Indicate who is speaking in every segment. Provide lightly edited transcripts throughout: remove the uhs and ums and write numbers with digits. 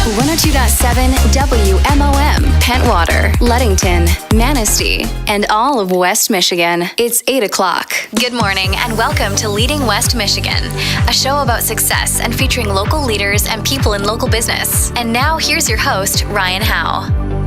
Speaker 1: 102.7 WMOM, Pentwater, Leadington, Manistee, and all of West Michigan. It's 8 o'clock. Good morning and welcome to Leading West Michigan, a show about success and featuring local leaders and people in local business. And now here's your host, Ryan Howe.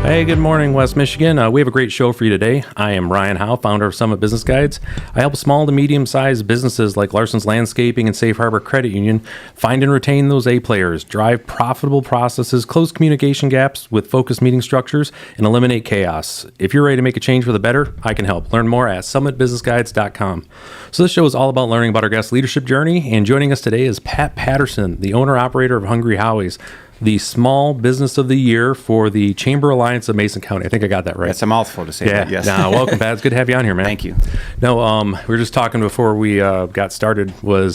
Speaker 2: Hey, good morning, West Michigan. We have a great show for you today. I am Ryan Howe, founder of Summit Business Guides. I help small to medium-sized businesses like Larson's Landscaping and Safe Harbor Credit Union find and retain those A players, drive profitable processes, close communication gaps with focused meeting structures, and eliminate chaos. If you're ready to make a change for the better, I can help. Learn more at summitbusinessguides.com. So this show is all about learning about our guest leadership journey, and joining us today is Pat Patterson, the owner-operator of Hungry Howie's, the Small Business of the Year for the Chamber Alliance of Mason County. I think I got that right.
Speaker 3: That's a mouthful to say that, yes.
Speaker 2: Welcome, Pat. It's good to have you on here, man.
Speaker 3: Thank you.
Speaker 2: No, we were just talking before we got started we're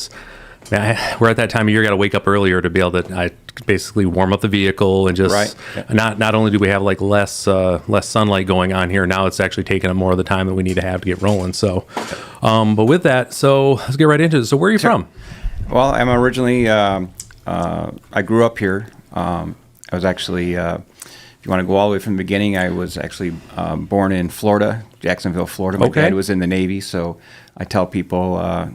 Speaker 2: at that time of year, got to wake up earlier to be able to basically warm up the vehicle and just not only do we have like less sunlight going on here, now it's actually taking up more of the time that we need to have to get rolling. So, but with that, so let's get right into it. So where are you from?
Speaker 3: Well, I'm originally, I grew up here. I was actually, if you want to go all the way from the beginning, I was actually born in Florida, Jacksonville, Florida. My dad was in the Navy, so I tell people I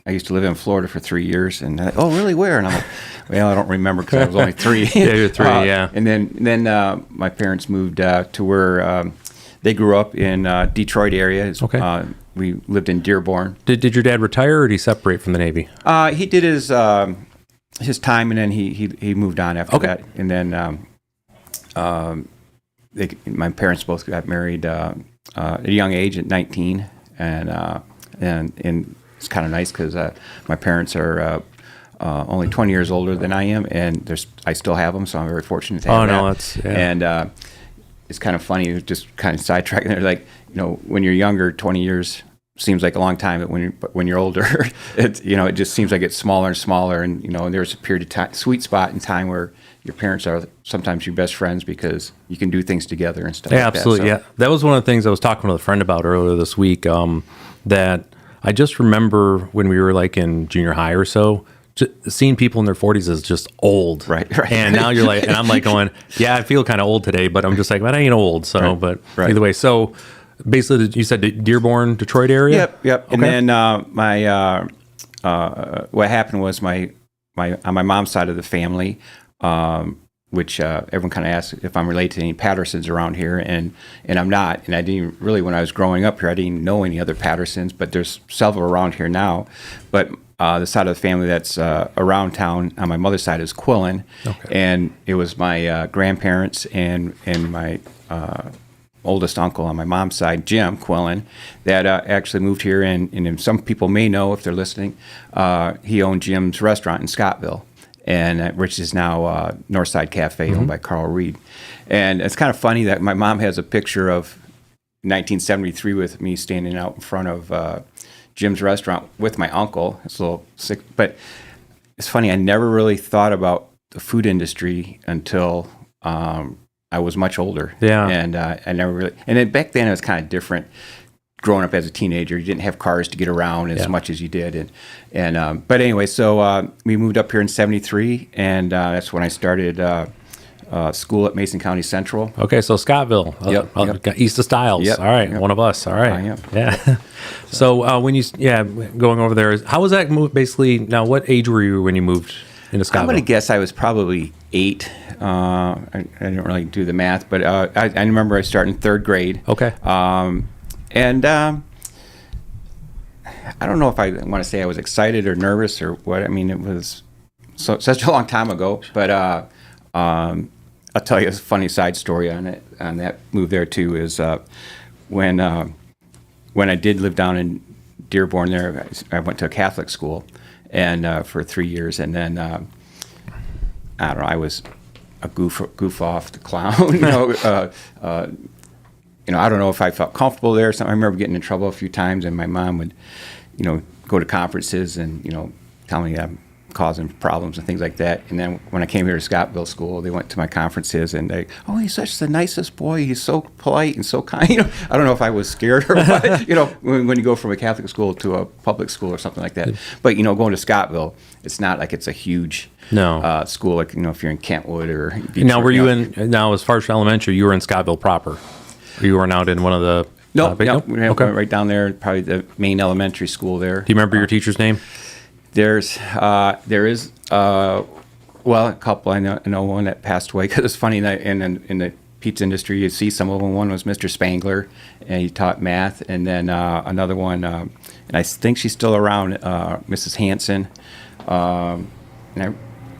Speaker 3: used to live in Florida for 3 years, and they're like, oh, really? Where? And I'm like, well, I don't remember because I was only 3.
Speaker 2: Yeah, you're 3, yeah.
Speaker 3: And then my parents moved to where they grew up in Detroit area.
Speaker 2: Okay.
Speaker 3: We lived in Dearborn.
Speaker 2: Did your dad retire or did he separate from the Navy?
Speaker 3: He did his time, and then he moved on after that. And then my parents both got married at a young age at 19, and it's kind of nice because my parents are only 20 years older than I am, and I still have them, so I'm very fortunate to have them.
Speaker 2: That's
Speaker 3: And it's kind of funny, just kind of sidetracking. They're like, when you're younger, 20 years seems like a long time, but when you're older, it just seems like it's smaller and smaller. And there's a period of time, sweet spot in time where your parents are sometimes your best friends because you can do things together and stuff.
Speaker 2: Yeah, like absolutely. That. So, yeah, that was one of the things I was talking with a friend about earlier this week. That I just remember when we were like in junior high or so, seeing people in their 40s is just old.
Speaker 3: Right.
Speaker 2: And now you're like, and I'm like going, yeah, I feel kind of old today, but I'm just like, but I ain't old. So, but either way, so. Basically, you said Dearborn, Detroit area?
Speaker 3: Yep. Okay. And then what happened was my on my mom's side of the family, which everyone kind of asks if I'm related to any Pattersons around here, and I'm not. And I didn't really, when I was growing up here, I didn't know any other Pattersons, but there's several around here now. But the side of the family that's around town on my mother's side is Quillen, and it was my grandparents and my oldest uncle on my mom's side, Jim Quillen, that actually moved here. And some people may know if they're listening, he owned Jim's restaurant in Scottville, and which is now Northside Cafe, owned by Carl Reed. And it's kind of funny that my mom has a picture of 1973 with me standing out in front of Jim's restaurant with my uncle. It's a little sick, but it's funny. I never really thought about the food industry until I was much older.
Speaker 2: Yeah.
Speaker 3: And I never really, and then back then it was kind of different. Growing up as a teenager, you didn't have cars to get around as much as you did. And but anyway, so we moved up here in 73, and that's when I started school at Mason County Central.
Speaker 2: Okay, so Scottville.
Speaker 3: Yep.
Speaker 2: East of Stiles.
Speaker 3: Yep.
Speaker 2: All right, one of us. All right.
Speaker 3: I am.
Speaker 2: Yeah. So when you, going over there, how was that move basically? Now, what age were you when you moved into Scottville?
Speaker 3: I'm going to guess I was probably 8. I didn't really do the math, but I remember I started in 3rd grade.
Speaker 2: Okay.
Speaker 3: And I don't know if I want to say I was excited or nervous or what. I mean, it was such a long time ago. But I'll tell you a funny side story on that move there too. Is when I did live down in Dearborn, there I went to a Catholic school, and for 3 years, and then I don't know, I was a goof off, the clown. I don't know if I felt comfortable there or something. I remember getting in trouble a few times, and my mom would, go to conferences and, tell me I'm causing problems and things like that. And then when I came here to Scottville School, they went to my conferences and he's such the nicest boy. He's so polite and so kind. I don't know if I was scared or what, when you go from a Catholic school to a public school or something like that. But, going to Scottville, it's not like it's a huge school, like, if you're in Kentwood or Detroit.
Speaker 2: Now, now as far as elementary, you were in Scottville proper? Or you weren't out in one of the...
Speaker 3: No, we went right down there, probably the main elementary school there.
Speaker 2: Do you remember your teacher's name?
Speaker 3: There is a couple. I know one that passed away, because it's funny that in the pizza industry, you see some of them. One was Mr. Spangler, and he taught math, and then another one, and I think she's still around, Mrs. Hanson, and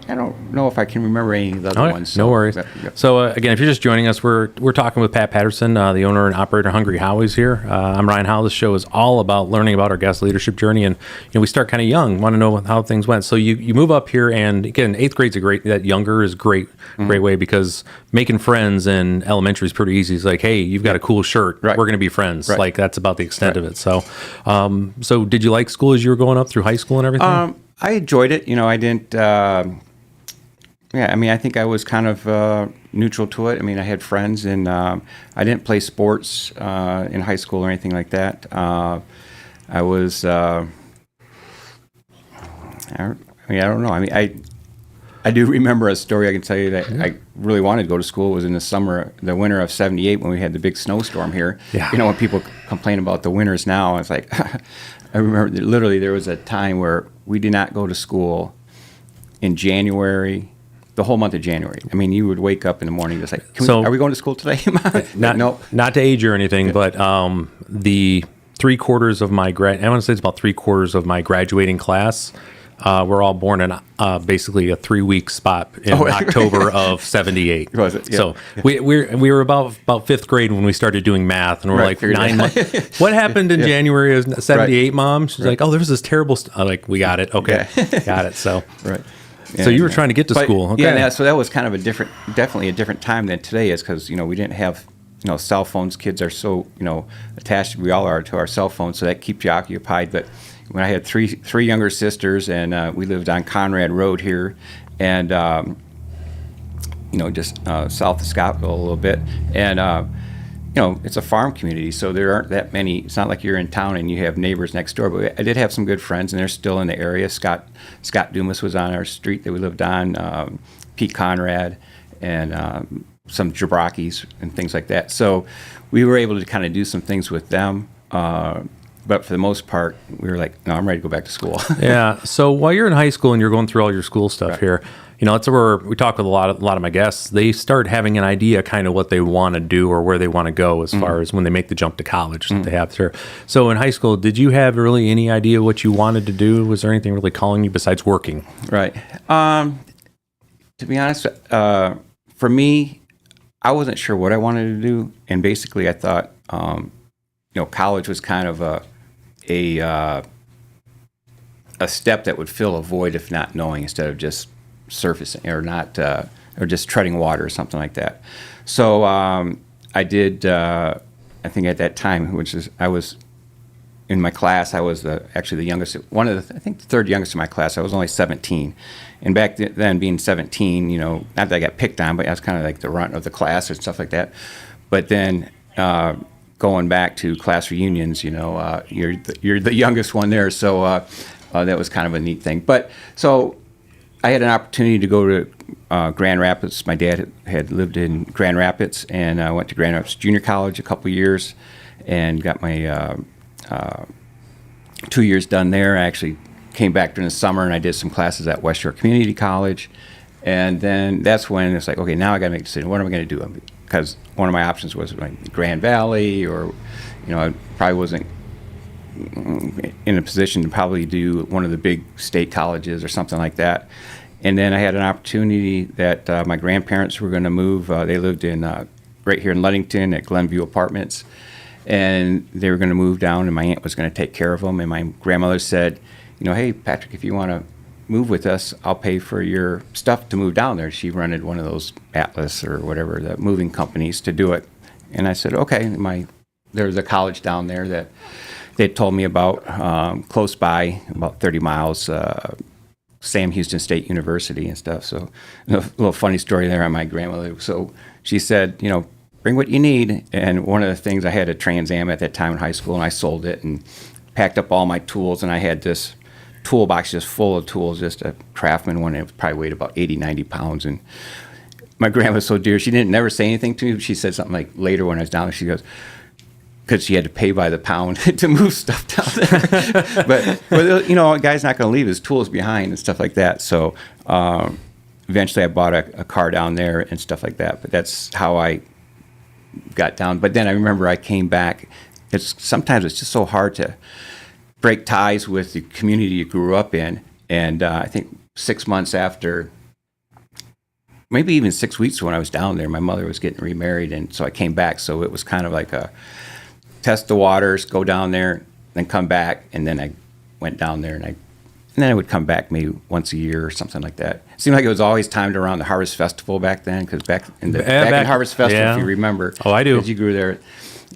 Speaker 3: I don't know if I can remember any of the other ones.
Speaker 2: No worries. So again, if you're just joining us, we're talking with Pat Patterson, the owner and operator of Hungry Howie's here. I'm Ryan Howe. This show is all about learning about our guest leadership journey, and we start kind of young, want to know how things went. So you move up here, and again, 8th grade's that younger is great way, because making friends in elementary is pretty easy. It's like, hey, you've got a cool shirt, we're going to be friends.
Speaker 3: Right.
Speaker 2: Like that's about the extent of it. So, so did you like school as you were going up through high school and everything?
Speaker 3: I enjoyed it. I didn't. I think I was kind of neutral to it. I had friends, and I didn't play sports in high school or anything like that. I was, I don't know. I do remember a story I can tell you that I really wanted to go to school. It was in the winter of '78, when we had the big snowstorm here. Yeah. When people complain about the winters now, it's like, I remember literally there was a time where we did not go to school in January. The whole month of January. You would wake up in the morning just like, are we going to school today?
Speaker 2: Not to age or anything, but the 3/4 of my I want to say it's about 3/4 of my graduating class were all born in basically a 3-week spot in October of '78.
Speaker 3: Was it? Yeah.
Speaker 2: So we were about 5th grade when we started doing math, and we're like 9 months. What happened in January of '78, Mom? She's like, there was this terrible like, we got it. Okay, got it. So
Speaker 3: right.
Speaker 2: So you were trying to get to school. Okay.
Speaker 3: Yeah, so that was kind of definitely a different time than today is, because, we didn't have, cell phones. Kids are so, attached, we all are, to our cell phones, so that keeps you occupied. But when I had three younger sisters, and we lived on Conrad Road here, and, just south of Scottville a little bit, and, it's a farm community, so there aren't that many. It's not like you're in town and you have neighbors next door. But I did have some good friends, and they're still in the area. Scott Dumas was on our street that we lived on, Pete Conrad, and some Jabrakis and things like that. So we were able to kind of do some things with them. But for the most part, we were like, no, I'm ready to go back to school.
Speaker 2: Yeah. So while you're in high school and you're going through all your school stuff here, that's where we talk with a lot of my guests. They start having an idea kind of what they want to do or where they want to go as far as when they make the jump to college that they have here. So in high school, did you have really any idea what you wanted to do? Was there anything really calling you besides working?
Speaker 3: Right. To be honest, for me, I wasn't sure what I wanted to do. And basically I thought, college was kind of a step that would fill a void if not knowing, instead of just surfacing or just treading water or something like that. So I did. I think at that time, I was in my class. I was actually the youngest. I think the third youngest in my class. I was only 17, and back then, being 17, not that I got picked on, but I was kind of like the runt of the class and stuff like that. But then going back to class reunions, you're the youngest one there, so that was kind of a neat thing. But so I had an opportunity to go to Grand Rapids. My dad had lived in Grand Rapids, and I went to Grand Rapids Junior College a couple years and got my 2 years done there. I actually came back during the summer, and I did some classes at West Shore Community College. And then that's when it's like, okay, now I got to make a decision. What am I going to do? Because one of my options was like Grand Valley, or, I probably wasn't in a position to probably do one of the big state colleges or something like that. And then I had an opportunity that my grandparents were going to move. They lived in right here in Ludington at Glenview Apartments, and they were going to move down, and my aunt was going to take care of them. And my grandmother said, hey, Patrick, if you want to move with us, I'll pay for your stuff to move down there. She rented one of those Atlas or whatever, the moving companies, to do it. And I said, okay. There was a college down there that they told me about, close by, about 30 miles Sam Houston State University and stuff. So a little funny story there on my grandmother. So she said, bring what you need. And one of the things, I had a Trans Am at that time in high school, and I sold it and packed up all my tools. And I had this toolbox just full of tools, just a Craftsman one. It probably weighed about 80, 90 pounds. And my grandma was so dear. She didn't never say anything to me. She said something like later when I was down there, she goes, because she had to pay by the pound to move stuff down there. but a guy's not going to leave his tools behind and stuff like that. So eventually I bought a car down there and stuff like that. But that's how I got down. But then I remember I came back. Sometimes it's just so hard to break ties with the community you grew up in. And I think 6 months after, maybe even 6 weeks when I was down there, my mother was getting remarried. And so I came back. So it was kind of like a test the waters, go down there, then come back. And then I went down there, and then I would come back maybe once a year or something like that. It seemed like it was always timed around the Harvest Festival back then, because back in Harvest Festival, if you remember.
Speaker 2: Oh, I do.
Speaker 3: As you grew there,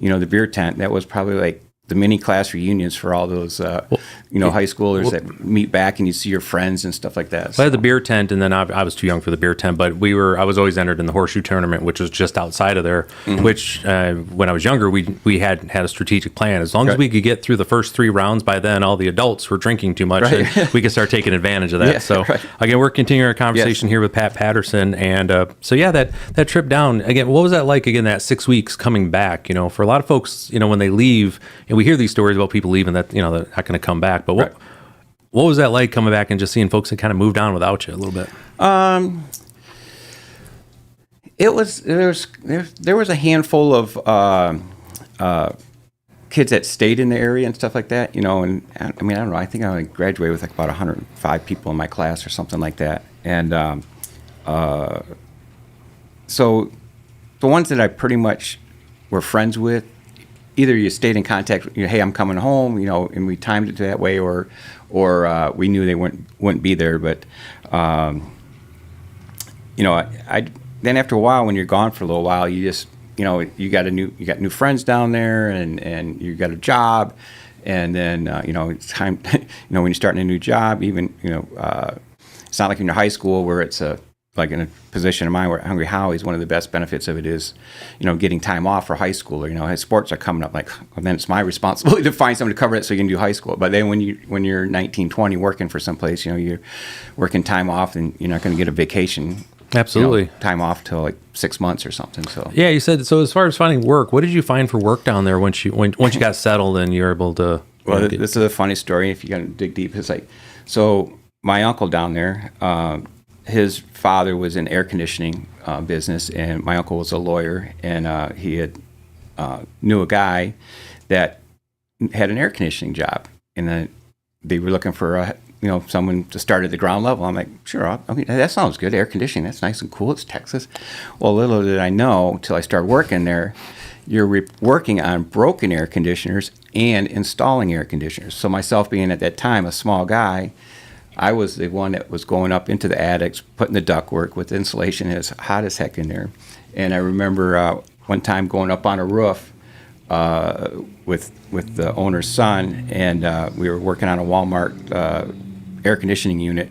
Speaker 3: the beer tent, that was probably like the mini class reunions for all those, high schoolers that meet back, and you see your friends and stuff like that.
Speaker 2: So. I had the beer tent, and then I was too young for the beer tent, but I was always entered in the horseshoe tournament, which was just outside of there, which when I was younger, we had a strategic plan. As long as we could get through the first 3 rounds, by then all the adults were drinking too much, and we could start taking advantage of that. Again, we're continuing our conversation here with Pat Patterson. And that trip down, again, what was that like, again, that 6 weeks coming back? For a lot of folks, when they leave, and we hear these stories about people leaving that, they're not going to come back. But what was that like coming back and just seeing folks that kind of moved on without you a little bit? There was a handful of kids that stayed in the area and stuff like that, and I don't know, I think I graduated with like about 105 people in my class or something like that. And so the ones that I pretty much were friends with, either you stayed in contact, hey, I'm coming home, and we timed it that way, or we knew they wouldn't be there. But I then after a while, when you're gone for a little while, you just you got new friends down there, and you got a job, and then it's time. When you're starting a new job, even it's not like in your high school where it's like in a position of mine where Hungry Howie's, one of the best benefits of it is, getting time off for high school. Or, sports are coming up, well, then it's my responsibility to find someone to cover it so you can do high school. But then when you're 19, 20 working for someplace, you're working time off, and you're not going to get a vacation. Absolutely.
Speaker 3: Time off till like 6 months or something. So
Speaker 2: yeah, you said, so as far as finding work, what did you find for work down there once you got settled and you were able to?
Speaker 3: Well, this is a funny story. If you're going to dig deep, it's like, so my uncle down there, his father was in air conditioning business, and my uncle was a lawyer, and he had knew a guy that had an air conditioning job, and they were looking for someone to start at the ground level. I'm like, sure, that sounds good. Air conditioning, that's nice and cool. It's Texas. Well, little did I know till I started working there, you're working on broken air conditioners and installing air conditioners. So myself being at that time a small guy, I was the one that was going up into the attics, putting the ductwork with insulation. It was hot as heck in there. And I remember one time going up on a roof with the owner's son, and we were working on a Walmart air conditioning unit,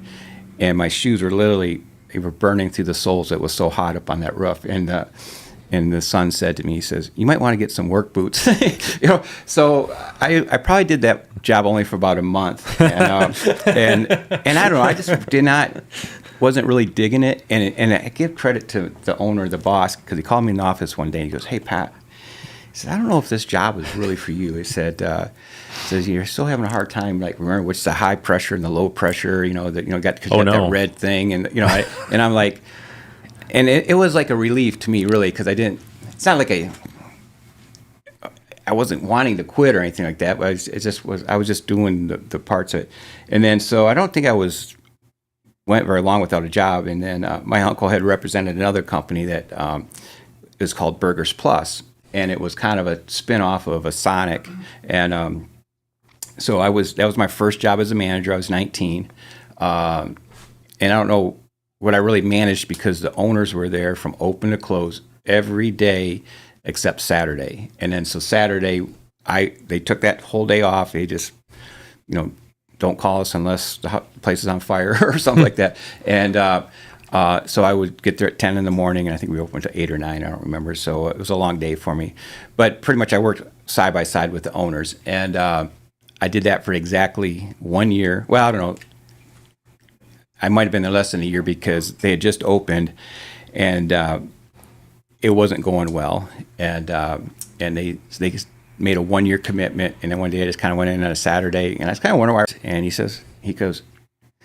Speaker 3: and my shoes were they were burning through the soles. It was so hot up on that roof. And the son said to me, he says, you might want to get some work boots. So I probably did that job only for about a month. And I don't know, I just wasn't really digging it. And I give credit to the owner, the boss, because he called me in the office one day, and he goes, hey, Pat, he said, I don't know if this job is really for you. He said, you're still having a hard time, remember what's the high pressure and the low pressure, that red thing. And, and I'm like, and it was like a relief to me, really, because it's not like I wasn't wanting to quit or anything like that, but I was just doing the parts of it. And then, so I don't think I went very long without a job. And then my uncle had represented another company that is called Burgers Plus, and it was kind of a spin-off of a Sonic. And so that was my first job as a manager. I was 19. And I don't know what I really managed, because the owners were there from open to close every day except Saturday. And then so Saturday, they took that whole day off. They just, don't call us unless the place is on fire or something like that. And so I would get there at 10 in the morning, and I think we opened to 8 or 9, I don't remember. So it was a long day for me. But pretty much I worked side by side with the owners. And I did that for exactly 1 year. Well, I don't know. I might have been there less than a year because they had just opened, and it wasn't going well. And they made a 1 year commitment. And then one day I just kind of went in on a Saturday, and I just kind of wondered why. And he goes,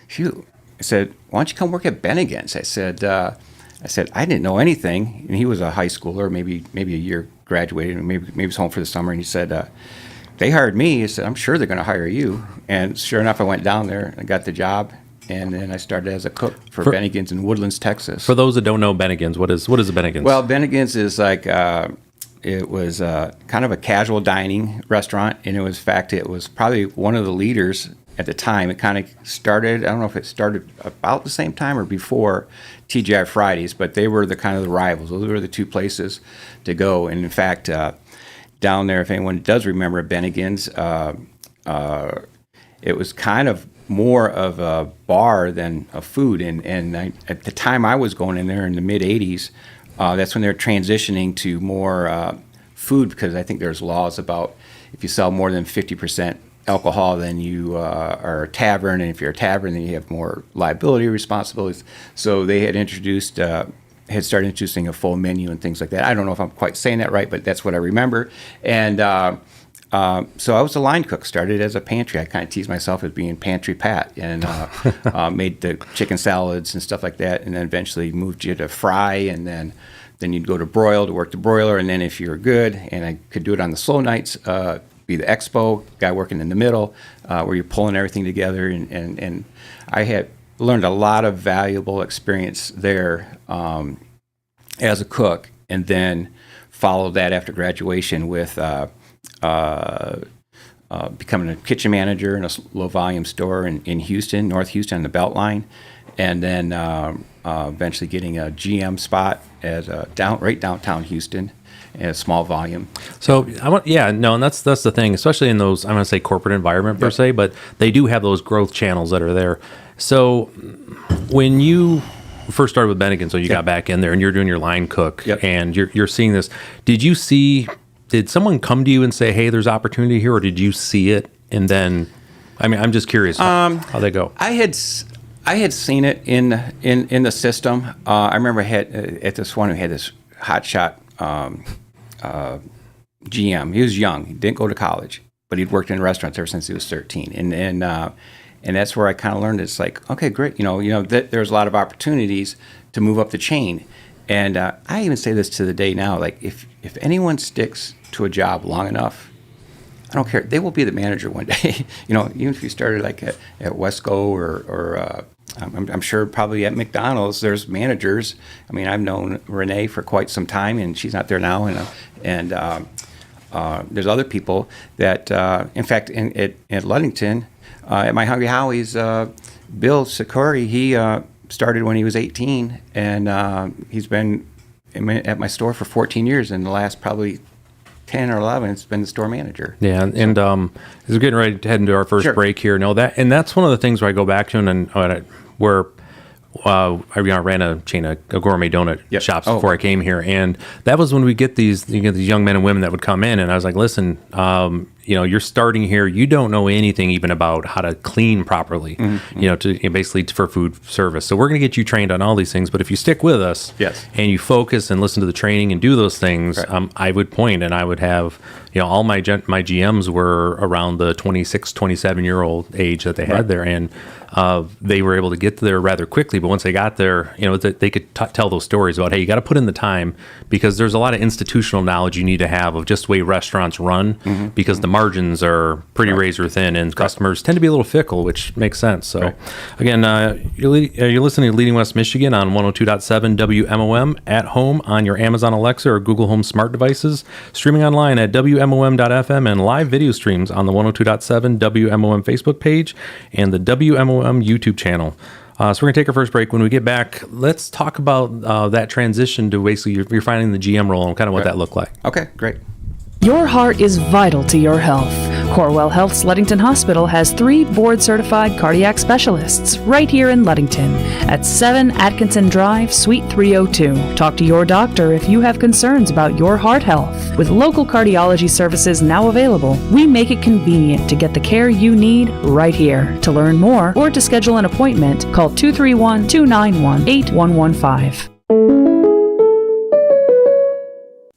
Speaker 3: shoot. I said, why don't you come work at Bennigan's? I said, I didn't know anything. And he was a high schooler, maybe a year graduated, and maybe he was home for the summer. And he said, they hired me. He said, I'm sure they're going to hire you. And sure enough, I went down there and got the job. And then I started as a cook for Bennigan's in Woodlands, Texas.
Speaker 2: For those that don't know Bennigan's, what is a Bennigan's?
Speaker 3: Well, Bennigan's is like, it was kind of a casual dining restaurant. And it was probably one of the leaders at the time. It kind of started, I don't know if it started about the same time or before TGI Fridays, but they were the kind of the rivals. Those were the two places to go. And in fact, down there, if anyone does remember Bennigan's, it was kind of more of a bar than a food. And at the time I was going in there in the mid 80s, that's when they were transitioning to more food, because I think there's laws about if you sell more than 50% alcohol, then you are a tavern, and if you're a tavern, then you have more liability responsibilities. So they had started introducing a full menu and things like that. I don't know if I'm quite saying that right, but that's what I remember. And so I was a line cook, started as a pantry. I kind of teased myself as being Pantry Pat, and made the chicken salads and stuff like that, and then eventually moved you to fry, and then you'd go to broil to work the broiler, and then if you were good, and I could do it on the slow nights, be the expo guy working in the middle, where you're pulling everything together, and I had learned a lot of valuable experience there as a cook, and then followed that after graduation with becoming a kitchen manager in a low volume store in Houston, North Houston on the Beltline, and then eventually getting a GM spot as right downtown Houston. In a small volume. So
Speaker 2: and that's the thing, especially in those, I'm going to say corporate environment per se, but they do have those growth channels that are there. So when you first started with Bennigan, so you got back in there and you're doing your line cook, and you're seeing this, did someone come to you and say, hey, there's opportunity here, or did you see it? And then, I'm just curious how they go. I had
Speaker 3: seen it in the system. I remember at this one who had this hotshot GM. He was young. He didn't go to college, but he'd worked in restaurants ever since he was 13. And that's where I kind of learned it's like, okay, great. There's a lot of opportunities to move up the chain. And I even say this to the day now, like if anyone sticks to a job long enough, I don't care. They will be the manager one day. Even if you started like at Wesco or I'm sure probably at McDonald's, there's managers. I've known Renee for quite some time, and she's not there now. And there's other people that, in fact, at Ludington, at my Hungry Howie's, Bill Sikori, he started when he was 18, and he's been at my store for 14 years. In the last probably 10 or 11, it's been the store manager. Yeah,
Speaker 2: and as we're getting ready to head into our first break here, that's one of the things where I go back to, where I ran a chain of gourmet donut shops before I came here, and that was when we get these young men and women that would come in, and I was like, listen, you're starting here, you don't know anything even about how to clean properly, basically for food service. So we're going to get you trained on all these things, but if you stick with us, and you focus and listen to the training and do those things, I would point, and I would have, all my GMs were around the 26, 27-year-old age that they had there, and they were able to get there rather quickly. But once they got there, they could tell those stories about, hey, you got to put in the time, because there's a lot of institutional knowledge you need to have of just the way restaurants run, because the margins are pretty razor thin, and customers tend to be a little fickle, which makes sense. So again, you're listening to Leading West Michigan on 102.7 WMOM at home on your Amazon Alexa or Google Home smart devices, streaming online at WMOM.FM, and live video streams on the 102.7 WMOM Facebook page and the WMOM YouTube channel. So we're going to take our first break. When we get back, let's talk about that transition to basically you're finding the GM role and kind of what that looked like.
Speaker 3: Okay, great.
Speaker 4: Your heart is vital to your health. Corewell Health's Ludington Hospital has 3 board-certified cardiac specialists right here in Ludington at 7 Atkinson Drive, Suite 302. Talk to your doctor if you have concerns about your heart health. With local cardiology services now available, we make it convenient to get the care you need right here. To learn more or to schedule an appointment, call 231-291-8115.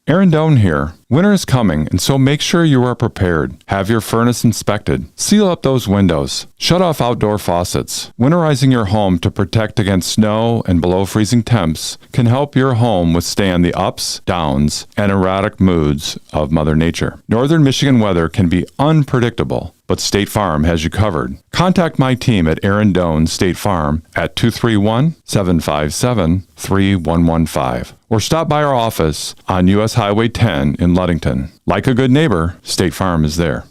Speaker 5: Aaron Doan here. Winter is coming, and so make sure you are prepared. Have your furnace inspected. Seal up those windows. Shut off outdoor faucets. Winterizing your home to protect against snow and below freezing temps can help your home withstand the ups, downs, and erratic moods of Mother Nature. Northern Michigan weather can be unpredictable, but State Farm has you covered. Contact my team at Aaron Doan State Farm at 231-757-3115 or stop by our office on U.S. Highway 10 in Ludington. Like a good neighbor, State Farm is there.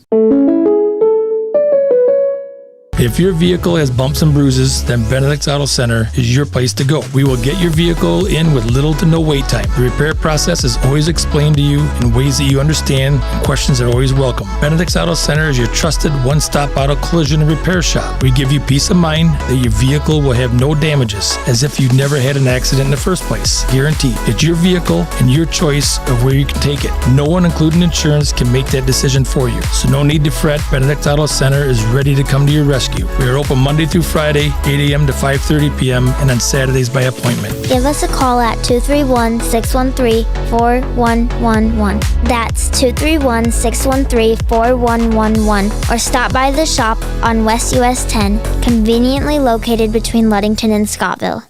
Speaker 6: If your vehicle has bumps and bruises, then Benedict's Auto Center is your place to go. We will get your vehicle in with little to no wait time. The repair process is always explained to you in ways that you understand, and questions are always welcome. Benedict's Auto Center is your trusted one-stop auto collision and repair shop. We give you peace of mind that your vehicle will have no damages, as if you've never had an accident in the first place. Guaranteed. It's your vehicle and your choice of where you can take it. No one, including insurance, can make that decision for you. So no need to fret. Benedict's Auto Center is ready to come to your rescue. We are open Monday through Friday, 8 a.m. to 5:30 p.m., and on Saturdays by appointment.
Speaker 7: Give us a call at 231-613-4111. That's 231-613-4111. Or stop by the shop on West US 10, conveniently located between Ludington and Scottville.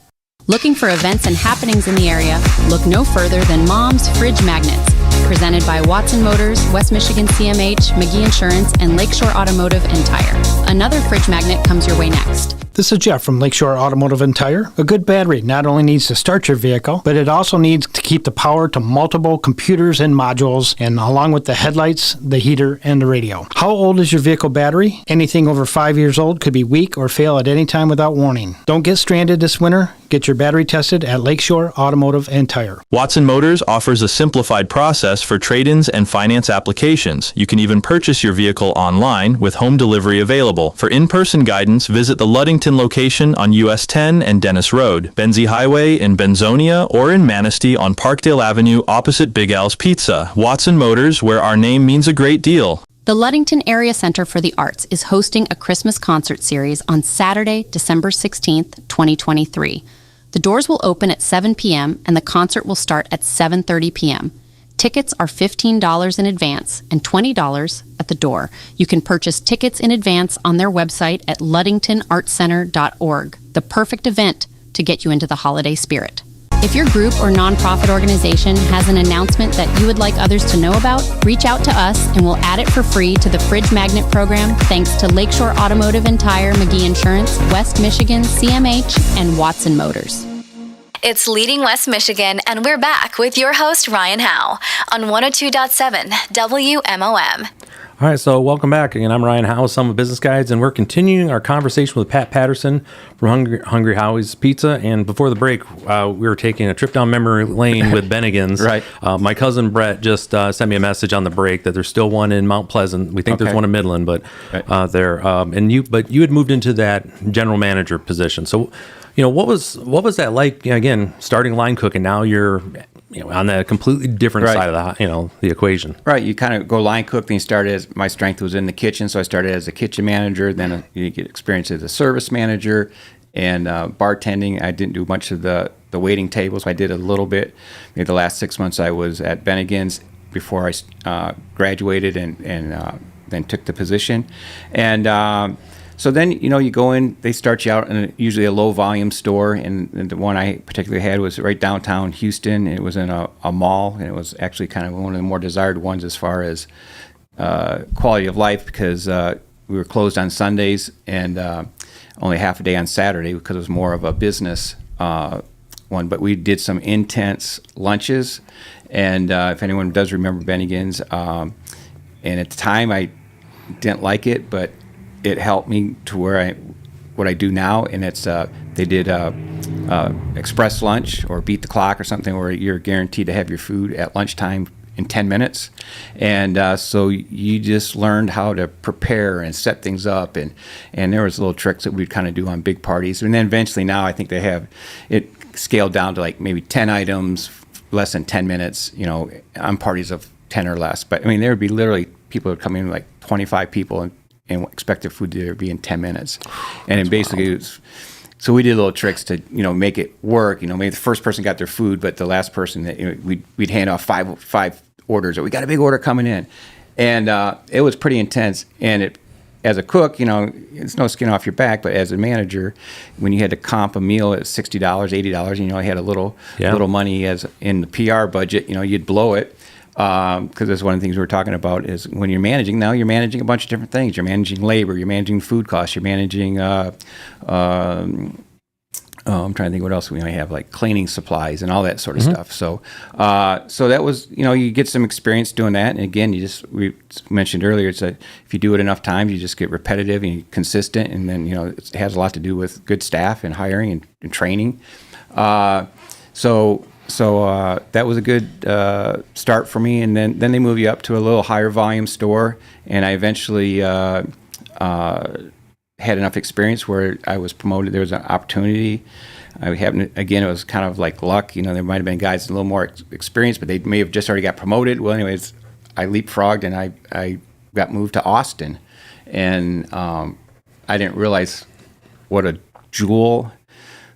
Speaker 8: Looking for events and happenings in the area? Look no further than Mom's Fridge Magnets. Presented by Watson Motors, West Michigan CMH, McGee Insurance, and Lakeshore Automotive and Tire. Another fridge magnet comes your way next.
Speaker 9: This is Jeff from Lakeshore Automotive and Tire. A good battery not only needs to start your vehicle, but it also needs to keep the power to multiple computers and modules, and along with the headlights, the heater, and the radio. How old is your vehicle battery? Anything over 5 years old could be weak or fail at any time without warning. Don't get stranded this winter. Get your battery tested at Lakeshore Automotive and Tire.
Speaker 10: Watson Motors offers a simplified process for trade-ins and finance applications. You can even purchase your vehicle online with home delivery available. For in-person guidance, visit the Ludington location on US 10 and Dennis Road, Benzie Highway in Benzonia, or in Manistee on Parkdale Avenue opposite Big Al's Pizza. Watson Motors, where our name means a great deal.
Speaker 8: The Ludington Area Center for the Arts is hosting a Christmas concert series on Saturday, December 16th, 2023. The doors will open at 7 p.m. and the concert will start at 7:30 p.m. Tickets are $15 in advance and $20 at the door. You can purchase tickets in advance on their website at ludingtonartcenter.org. The perfect event to get you into the holiday spirit. If your group or nonprofit organization has an announcement that you would like others to know about, reach out to us and we'll add it for free to the Fridge Magnet program thanks to Lakeshore Automotive and Tire, McGee Insurance, West Michigan, CMH, and Watson Motors.
Speaker 1: It's Leading West Michigan, and we're back with your host, Ryan Howe, on 102.7 WMOM.
Speaker 2: All right, so welcome back. Again, I'm Ryan Howe, Summit Business Guides, and we're continuing our conversation with Pat Patterson from Hungry Howie's Pizza. And before the break, we were taking a trip down memory lane with Bennigan's.
Speaker 3: Right.
Speaker 2: My cousin Brett just sent me a message on the break that there's still one in Mount Pleasant. We think there's one in Midland, but there. But you had moved into that general manager position. So, what was that like? Again, starting line cooking. Now you're on the completely different side of the equation. Right.
Speaker 3: You kind of go line cook. Then you started as my strength was in the kitchen, so I started as a kitchen manager. Then you get experience as a service manager and bartending. I didn't do much of the waiting tables. I did a little bit. Maybe the last 6 months I was at Bennigan's before I graduated and then took the position. And so then, you go in, they start you out in usually a low-volume store, and the one I particularly had was right downtown Houston. It was in a mall, and it was actually kind of one of the more desired ones as far as quality of life because we were closed on Sundays and only half a day on Saturday because it was more of a business one. But we did some intense lunches, and if anyone does remember Bennigan's, and at the time I didn't like it, but it helped me to what I do now, and it's they did express lunch or beat the clock or something where you're guaranteed to have your food at lunchtime in 10 minutes. And so you just learned how to prepare and set things up. And there was little tricks that we'd kind of do on big parties. And then eventually now I think they have it scaled down to like maybe 10 items, less than 10 minutes, on parties of 10 or less. But I mean, there would be literally people would come in like 25 people and expect their food to be in 10 minutes. And then basically it was, so we did little tricks to, make it work. Maybe the first person got their food, but the last person, we'd hand off five orders. Or we got a big order coming in. And it was pretty intense. And as a cook, it's no skin off your back, but as a manager, when you had to comp a meal at $60, $80, you had a little money as in the PR budget, you'd blow it. Because that's one of the things we were talking about is when you're managing, now you're managing a bunch of different things. You're managing labor, you're managing food costs, you're managing, I'm trying to think what else we might have, like cleaning supplies and all that sort of stuff. So that was, you get some experience doing that. And again, we mentioned earlier, it's if you do it enough times, you just get repetitive and consistent. And then, it has a lot to do with good staff and hiring and training. So that was a good start for me, and then they move you up to a little higher volume store, and I eventually had enough experience where I was promoted. There was an opportunity. Again, it was kind of like luck. There might have been guys with a little more experience, but they may have just already got promoted. Well, anyways, I leapfrogged, and I got moved to Austin, and I didn't realize what a jewel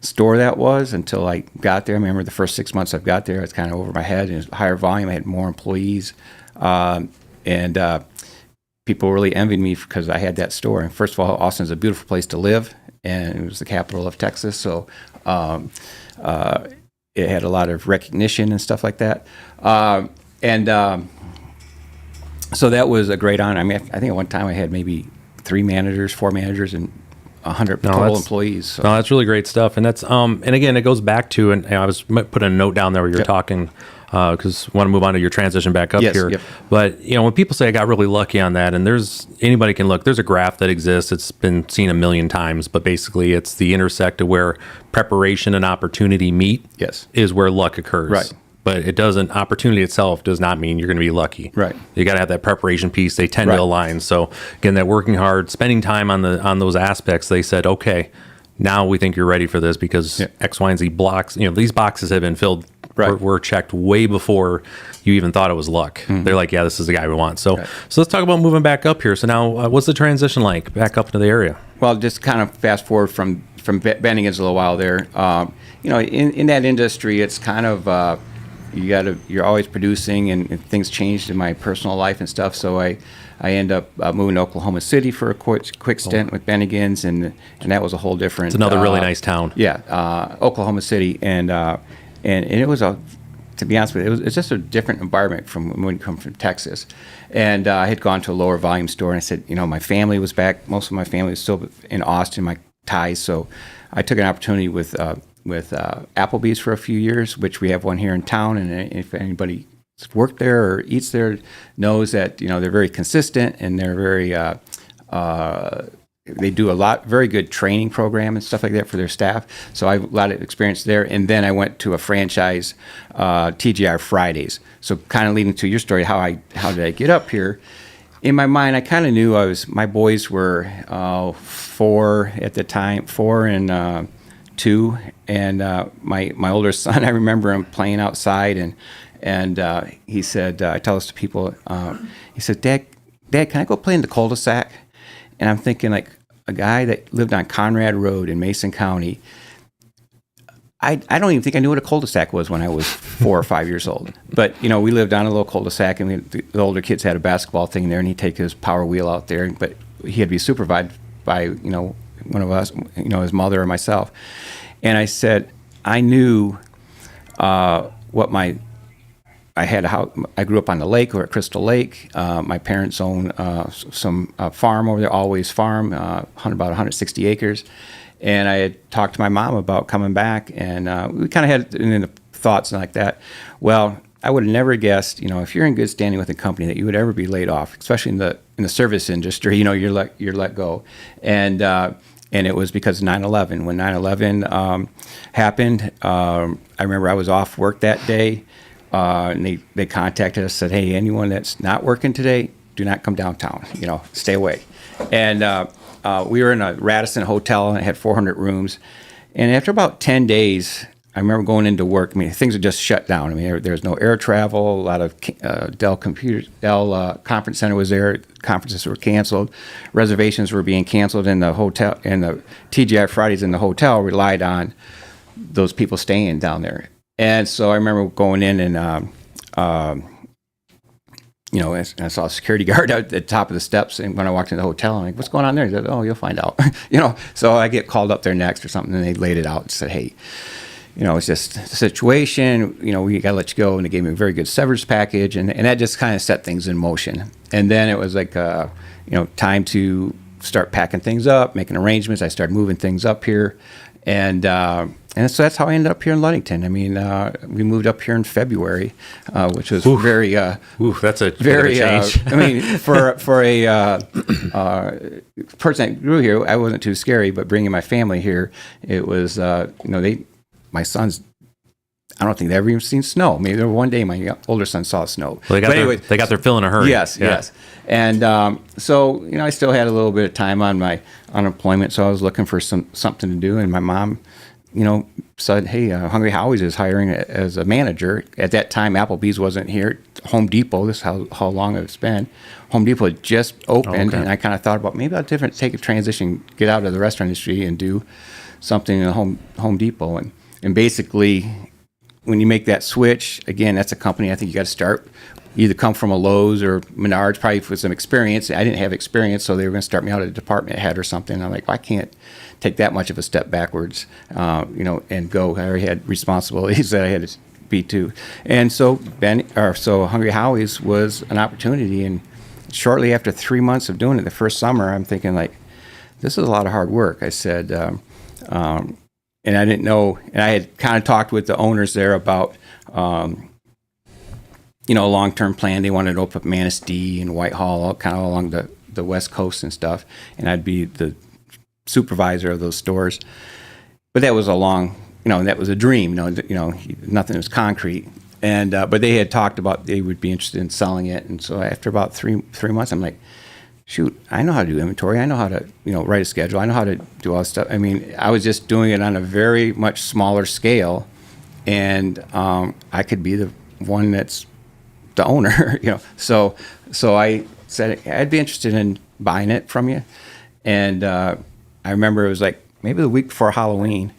Speaker 3: store that was until I got there. I remember the first 6 months I've got there, it's kind of over my head. It was higher volume. I had more employees, and people really envied me because I had that store. And first of all, Austin's a beautiful place to live, and it was the capital of Texas, so it had a lot of recognition and stuff like that. So that was a great honor. I mean, I think at one time I had maybe 4 managers, and 100 total employees. So.
Speaker 2: No, that's really great stuff. And that's and again, it goes back to, and I was putting a note down there where you're talking, because I want to move on to your transition back up here. Yep. But when people say I got really lucky on that, and anybody can look, there's a graph that exists. It's been seen a million times, but basically it's the intersect of where preparation and opportunity meet.
Speaker 3: Yes,
Speaker 2: is where luck occurs.
Speaker 3: Right.
Speaker 2: But opportunity itself does not mean you're going to be lucky.
Speaker 3: Right.
Speaker 2: You got to have that preparation piece. They tend to align. So again, that working hard, spending time on those aspects, they said, okay, now we think you're ready for this because X, Y, and Z blocks, these boxes have been filled, were checked way before you even thought it was luck. Mm-hmm. They're like, yeah, this is the guy we want. So let's talk about moving back up here. So now what's the transition like back up into the area?
Speaker 3: Well, just kind of fast forward from Bennigan's a little while there. In that industry, it's kind of, you're always producing, and things changed in my personal life and stuff. So I end up moving to Oklahoma City for a quick stint with Bennigan's, and that was a whole different.
Speaker 2: It's another really nice town.
Speaker 3: Yeah, Oklahoma City, and it was to be honest with you, it's just a different environment from when you come from Texas. And I had gone to a lower volume store, and I said, my family was back. Most of my family was still in Austin, my ties. So I took an opportunity with Applebee's for a few years, which we have one here in town. And if anybody's worked there or eats there knows that, they're very consistent, and they're very, they do very good training program and stuff like that for their staff. So I have a lot of experience there. And then I went to a franchise, TGI Fridays. So kind of leading to your story, how did I get up here? In my mind, I kind of knew my boys were 4 at the time, 4 and 2, and my older son, I remember him playing outside, and he said, I tell this to people, he said, Dad, can I go play in the cul-de-sac? And I'm thinking, like, a guy that lived on Conrad Road in Mason County, I don't even think I knew what a cul-de-sac was when I was 4 or 5 years old. But, we lived on a little cul-de-sac, and the older kids had a basketball thing there, and he'd take his power wheel out there, but he had to be supervised by, one of us, his mother or myself. And I said, I knew I had a house. I grew up on the lake, or at Crystal Lake. My parents own some farm over there, Always Farm, about 160 acres. And I had talked to my mom about coming back, and we kind of had the thoughts like that. Well, I would have never guessed, if you're in good standing with a company, that you would ever be laid off, especially in the service industry. You're let go, and it was because of 9/11. When 9/11 happened, I remember I was off work that day. and they contacted us, said, hey, anyone that's not working today, do not come downtown, stay away. And we were in a Radisson hotel, and it had 400 rooms. And after about 10 days, I remember going into work. I mean, things had just shut down. I mean, there was no air travel. A lot of Dell Conference Center was there. Conferences were canceled. Reservations were being canceled in the hotel, and the TGI Fridays in the hotel relied on those people staying down there. And so I remember going in and, I saw a security guard at the top of the steps. And when I walked in the hotel, I'm like, what's going on there? He said, oh, you'll find out. So I get called up there next or something, and they laid it out and said, hey, it's just a situation, we got to let you go. And they gave me a very good severance package. And that just kind of set things in motion. And then it was like, time to start packing things up, making arrangements. I started moving things up here. And so that's how I ended up here in Ludington. I mean, we moved up here in February, which was very,
Speaker 2: that's a
Speaker 3: very
Speaker 2: change.
Speaker 3: I mean, for a person that grew here, I wasn't too scary. But bringing my family here, it was, my sons, I don't think they've ever even seen snow. Maybe one day my older son saw snow.
Speaker 2: Well, they got their fill in a hurry.
Speaker 3: Yes. And so, I still had a little bit of time on my unemployment, so I was looking for something to do. And my mom, said, hey, Hungry Howie's is hiring as a manager. At that time, Applebee's wasn't here. Home Depot, this is how long it's been. Home Depot had just opened, and I kind of thought about maybe I'll take a transition, get out of the restaurant industry and do something in Home Depot. And basically, when you make that switch, again, that's a company I think you got to start. Either come from a Lowe's or Menards, probably with some experience. I didn't have experience, so they were going to start me out at a department head or something. I'm like, well, I can't take that much of a step backwards, and go. I already had responsibilities that I had to be to. And so Hungry Howie's was an opportunity. And shortly after 3 months of doing it, the first summer, I'm thinking like, this is a lot of hard work. I said, and I didn't know, and I had kind of talked with the owners there about, a long-term plan. They wanted to open up Manistee and Whitehall, kind of along the West Coast and stuff, and I'd be the supervisor of those stores. But that was that was a dream. Nothing was concrete. And but they had talked about they would be interested in selling it, and so after about three months, I'm like, shoot, I know how to do inventory. I know how to, write a schedule. I know how to do all this stuff. I mean, I was just doing it on a very much smaller scale, and I could be the one that's the owner, So I said, I'd be interested in buying it from you. And I remember it was like maybe the week before Halloween,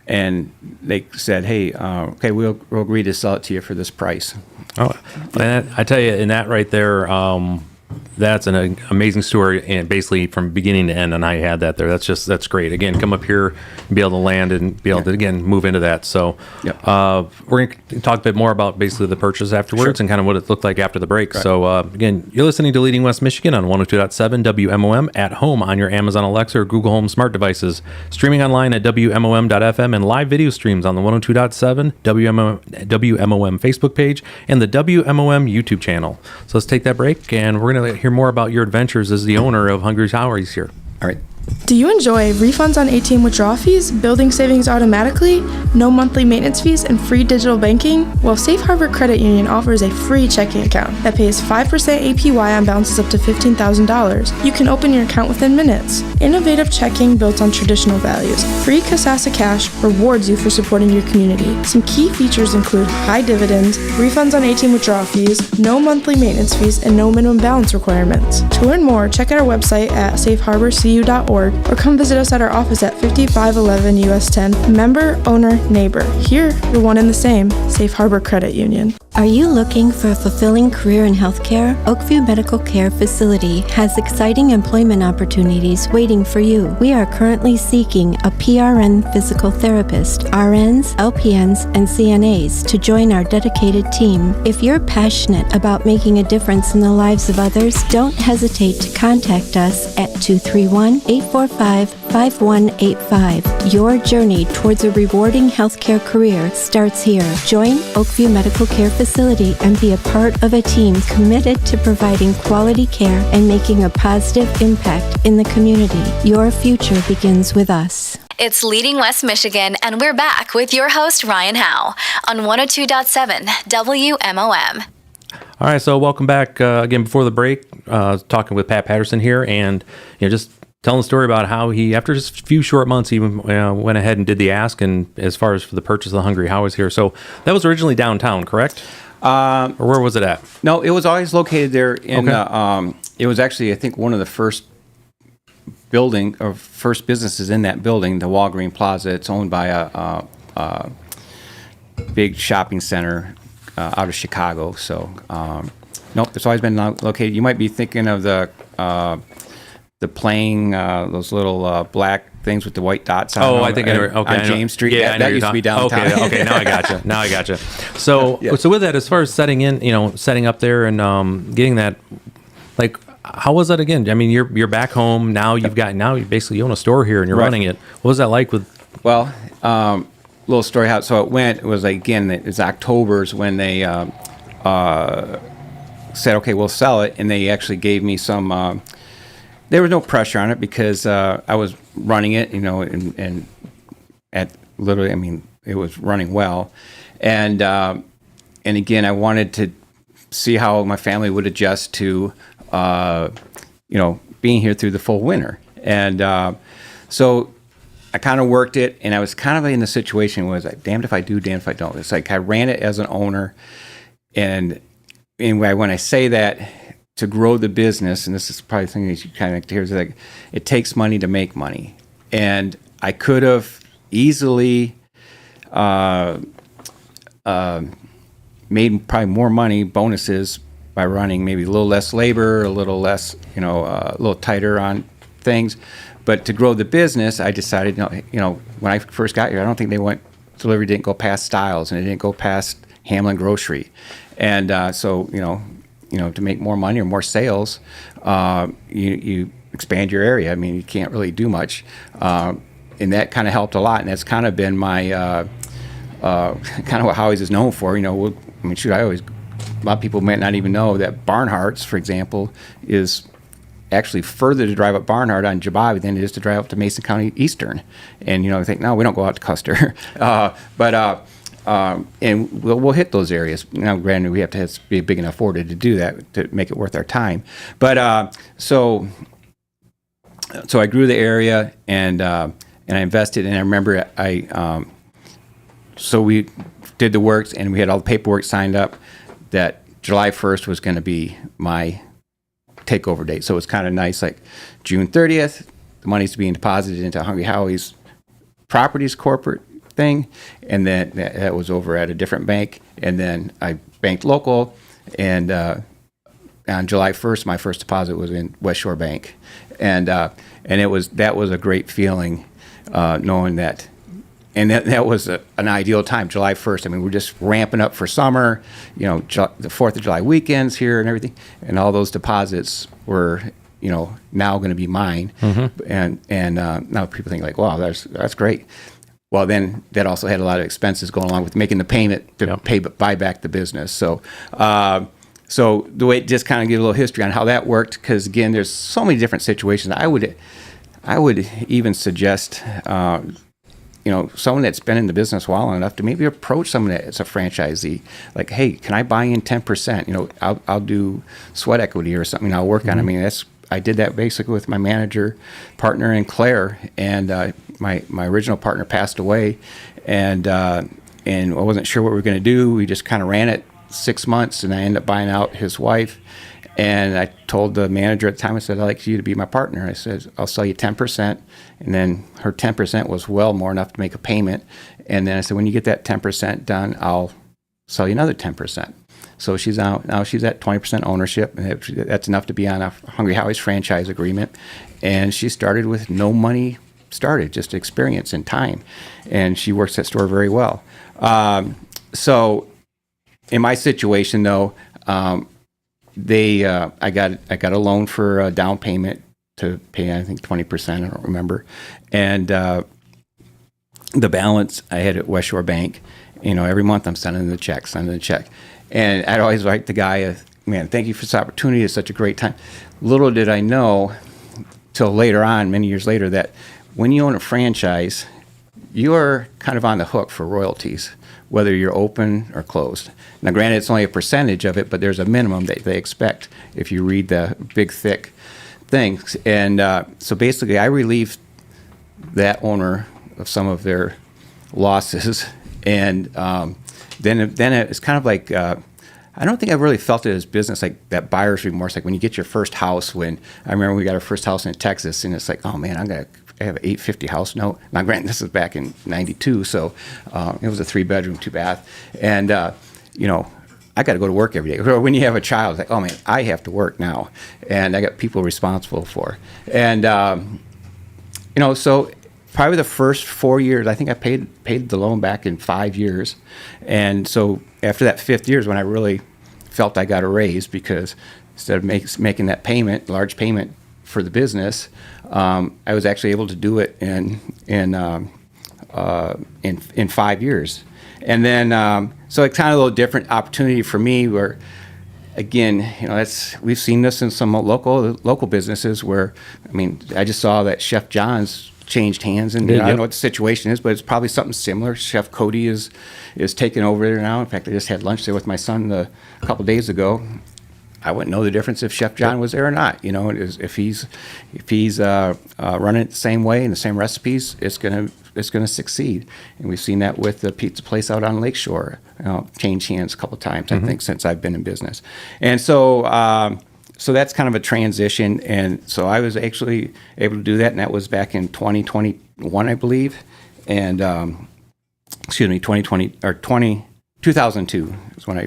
Speaker 3: and they said, hey, okay, we'll agree to sell it to you for this price.
Speaker 2: Oh, and I tell you, in that right there, that's an amazing story, and basically from beginning to end, and I had that there. That's great. Again, come up here and be able to land and be able to, again, move into that. So we're going to talk a bit more about basically the purchase afterwards and kind of what it looked like after the break. Right. So again, you're listening to Leading West Michigan on 102.7 WMOM at home on your Amazon Alexa or Google Home smart devices, streaming online at WMOM.FM, and live video streams on the 102.7 WMOM Facebook page and the WMOM YouTube channel. So let's take that break, and we're going to hear more about your adventures as the owner of Hungry Howie's here.
Speaker 3: All right.
Speaker 11: Do you enjoy refunds on ATM withdrawal fees, building savings automatically, no monthly maintenance fees, and free digital banking? Well, Safe Harbor Credit Union offers a free checking account that pays 5% APY on balances up to $15,000. You can open your account within minutes. Innovative checking built on traditional values. Free Kasasa Cash rewards you for supporting your community. Some key features include high dividends, refunds on ATM withdrawal fees, no monthly maintenance fees, and no minimum balance requirements. To learn more, check out our website at safeharborcu.org or come visit us at our office at 5511 US 10. Member, owner, neighbor. Here, you're one and the same. Safe Harbor Credit Union.
Speaker 12: Are you looking for a fulfilling career in healthcare? Oakview Medical Care Facility has exciting employment opportunities waiting for you. We are currently seeking a PRN physical therapist, RNs, LPNs, and CNAs to join our dedicated team. If you're passionate about making a difference in the lives of others, don't hesitate to contact us at 231-845-5185. Your journey towards a rewarding healthcare career starts here. Join Oakview Medical Care Facility and be a part of a team committed to providing quality care and making a positive impact in the community. Your future begins with us.
Speaker 1: It's Leading West Michigan, and we're back with your host, Ryan Howe, on 102.7 WMOM.
Speaker 2: All right, so welcome back again before the break, talking with Pat Patterson here, and just telling the story about how he, after just a few short months, he went ahead and did the ask, and as far as for the purchase of the Hungry Howie's here. So that was originally downtown, correct? Or where was it at?
Speaker 3: No, it was always located there in, it was actually, I think, one of the first businesses in that building, the Walgreen Plaza. It's owned by a big shopping center out of Chicago. So, nope, it's always been located. You might be thinking of the playing, those little black things with the white dots on them.
Speaker 2: I think on
Speaker 3: James Street.
Speaker 2: Yeah,
Speaker 3: that used to be downtown.
Speaker 2: Okay, now I gotcha. So, so with that, as far as setting up there and getting that, like, how was that again? I mean, you're back home now. You basically own a store here and you're running it. What was that like with?
Speaker 3: Well, little story how so it went. It was again, it was October's when they said, okay, we'll sell it, and they actually gave me some. There was no pressure on it because I was running it, and at literally, I mean, it was running well, and again, I wanted to see how my family would adjust to, being here through the full winter, and so I kind of worked it, and I was kind of in the situation where I was like, damned if I do, damned if I don't. It's like I ran it as an owner, and when I say that, to grow the business, and this is probably something that you kind of hear, is like it takes money to make money, and I could have easily made probably more money bonuses by running maybe a little less labor, a little less, a little tighter on things. But to grow the business, I decided, when I first got here, I don't think delivery didn't go past Styles, and it didn't go past Hamlin Grocery, and so to make more money or more sales, you expand your area. I mean, you can't really do much, and that kind of helped a lot. And that's kind of been my kind of what Howie's is known for. A lot of people might not even know that Barnhart's, for example, is actually further to drive up Barnhart on Jabavi than it is to drive up to Mason County Eastern. And I think, no, we don't go out to Custer, and we'll hit those areas. Granted, we have to be a big enough order to do that to make it worth our time. But so I grew the area, and I invested. And I remember so we did the works, and we had all the paperwork signed up that July 1st was going to be my takeover date. So it was kind of nice, like June 30th, the money's being deposited into Hungry Howie's Properties corporate thing, and then that was over at a different bank, and then I banked local, and on July 1st my first deposit was in West Shore Bank, and that was a great feeling, knowing that, and that was an ideal time, July 1st. I mean, we're just ramping up for summer, the 4th of July weekends here and everything, and all those deposits were now going to be mine, and now people think like, wow, that's great. Well, then that also had a lot of expenses going along with making the payment to buy back the business. So, so the way, just kind of give a little history on how that worked, because again, there's so many different situations. I would even suggest, someone that's been in the business a while enough to maybe approach someone that's a franchisee, like, hey, can I buy in 10%? I'll do sweat equity or something. I'll work on. I mean, I did that basically with my manager, partner, and Claire, and my original partner passed away, and I wasn't sure what we were going to do. We just kind of ran it 6 months, and I ended up buying out his wife. And I told the manager at the time, I said, I'd like you to be my partner. I said, I'll sell you 10%. And then her 10% was well more enough to make a payment. And then I said, when you get that 10% done, I'll sell you another 10%. So she's now she's at 20% ownership, and that's enough to be on a Hungry Howie's franchise agreement. And she started with no money started, just experience and time. And she works that store very well. So in my situation, though, I got a loan for a down payment to pay, I think 20%, I don't remember, and the balance I had at West Shore Bank. Every month I'm sending the check, and I'd always write the guy, man, thank you for this opportunity. It's such a great time. Little did I know, till later on, many years later, that when you own a franchise, you're kind of on the hook for royalties, whether you're open or closed. Now, granted, it's only a percentage of it, but there's a minimum that they expect if you read the big, thick things. And so basically, I relieved that owner of some of their losses. And then it's kind of like, I don't think I really felt it as business, like that buyer's remorse. Like when you get your first house, I remember we got our first house in Texas, and it's like, oh man, I have an $850 house note. Now, granted, this is back in '92, so it was a 3-bedroom, 2-bath, and I got to go to work every day. Or when you have a child, it's like, oh man, I have to work now, and I got people responsible for, and so probably the first 4 years, I think I paid the loan back in 5 years, and so after that 5th year is when I really felt I got a raise, because instead of making that large payment for the business, I was actually able to do it in 5 years. And then so it's kind of a little different opportunity for me, where again, we've seen this in some local businesses where, I just saw that Chef John's changed hands, and I don't know what the situation is, but it's probably something similar. Chef Cody is taking over there now. In fact, I just had lunch there with my son a couple days ago. I wouldn't know the difference if Chef John was there or not. If he's running it the same way and the same recipes, it's gonna succeed. And we've seen that with the pizza place out on Lakeshore, change hands a couple of times, I think, since I've been in business. And so that's kind of a transition. And so I was actually able to do that, and that was back in 2021, I believe. And 2002 is when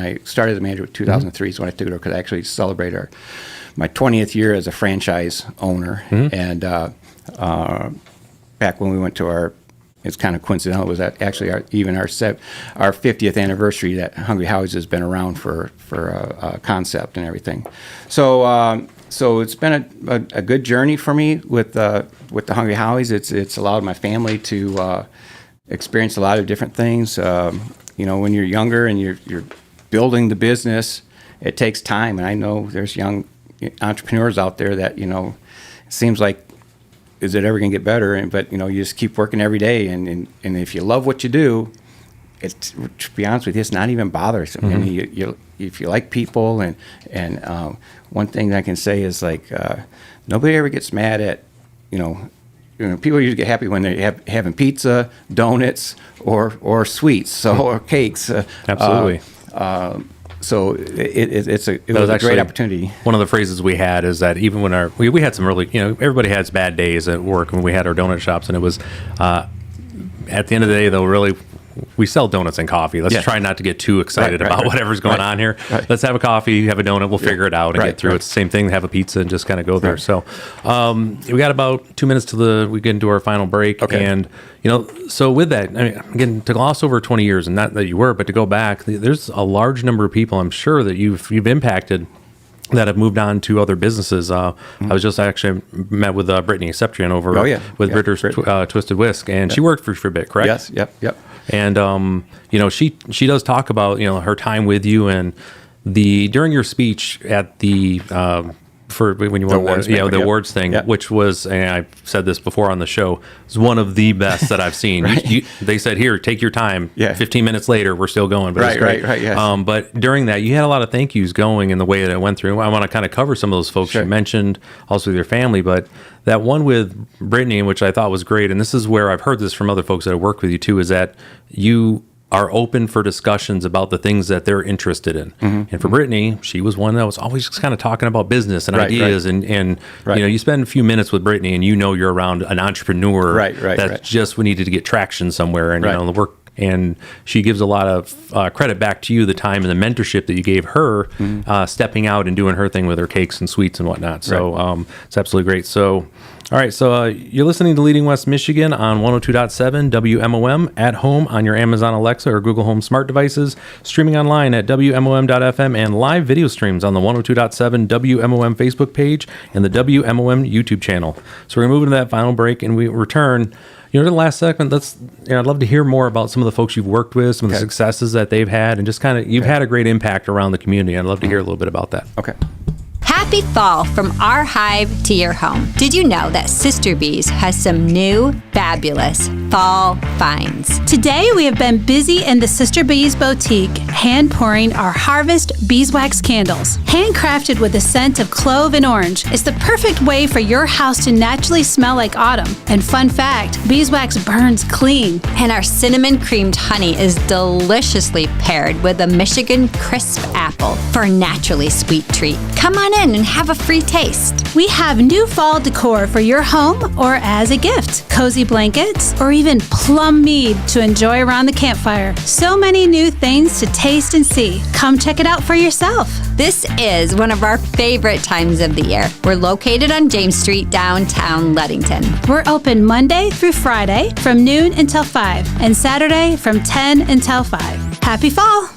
Speaker 3: I started as a manager. 2003 is when I took it over, because I actually celebrated my 20th year as a franchise owner. And back when we went to it's kind of coincidental, it was actually our 50th anniversary that Hungry Howie's has been around for a concept and everything. So it's been a good journey for me with the Hungry Howie's. It's allowed my family to experience a lot of different things. When you're younger and you're building the business, it takes time. And I know there's young entrepreneurs out there that, it seems like, is it ever going to get better? But you just keep working every day. And if you love what you do, to be honest with you, it's not even bothersome. If you like people, and one thing that I can say is, like, nobody ever gets mad at, people usually get happy when they're having pizza, donuts, or sweets, or cakes.
Speaker 2: Absolutely.
Speaker 3: So it was a great opportunity.
Speaker 2: One of the phrases we had is that even when we had some really, everybody has bad days at work when we had our donut shops, and it was at the end of the day, though, really, we sell donuts and coffee. Let's try not to get too excited about whatever's going on here. Let's have a coffee, have a donut, we'll figure it out and get through it. It's the same thing, have a pizza and just kind of go there. So we got about 2 minutes till we get into our final break. And, so with that, again, to gloss over 20 years, and not that you were, but to go back, there's a large number of people, I'm sure, that you've impacted that have moved on to other businesses. I was just actually met with Brittany Septrian over with Ritter's Twisted Whisk, and she worked for a bit, correct?
Speaker 3: Yes, yep.
Speaker 2: And she does talk about her time with you, and during your speech at the for when you won the awards thing, which was, and I've said this before on the show, is one of the best that I've seen. They said, here, take your time. 15 minutes later, we're still going. But it's great.
Speaker 3: Yes.
Speaker 2: But during that, you had a lot of thank yous going in the way that it went through. I want to kind of cover some of those folks you mentioned, also with your family, but that one with Brittany, which I thought was great, and this is where I've heard this from other folks that have worked with you too, is that you are open for discussions about the things that they're interested in. And for Brittany, she was one that was always just kind of talking about business and ideas. And you spend a few minutes with Brittany, and you're around an entrepreneur that just needed to get traction somewhere, and the work. And she gives a lot of credit back to you, the time and the mentorship that you gave her, stepping out and doing her thing with her cakes and sweets and whatnot. So it's absolutely great. So, all right. So you're listening to Leading West Michigan on 102.7 WMOM, at home on your Amazon Alexa or Google Home smart devices, streaming online at WMOM.FM, and live video streams on the 102.7 WMOM Facebook page and the WMOM YouTube channel. So we're moving to that final break, and we return. To the last segment, I'd love to hear more about some of the folks you've worked with, some of the successes that they've had, and just kind of, you've had a great impact around the community. I'd love to hear a little bit about that.
Speaker 3: Okay.
Speaker 13: Happy fall from our hive to your home. Did you know that Sister Bees has some new, fabulous fall finds?
Speaker 14: Today we have been busy in the Sister Bees boutique, hand pouring our Harvest Beeswax candles. Handcrafted with a scent of clove and orange, it's the perfect way for your house to naturally smell like autumn. And fun fact, beeswax burns clean.
Speaker 13: And our cinnamon creamed honey is deliciously paired with a Michigan crisp apple for a naturally sweet treat. Come on in and have a free taste.
Speaker 14: We have new fall decor for your home or as a gift. Cozy blankets or even plum mead to enjoy around the campfire. So many new things to taste and see. Come check it out for yourself.
Speaker 13: This is one of our favorite times of the year. We're located on James Street, downtown Ludington.
Speaker 14: We're open Monday through Friday from noon until 5 and Saturday from 10 until 5. Happy fall!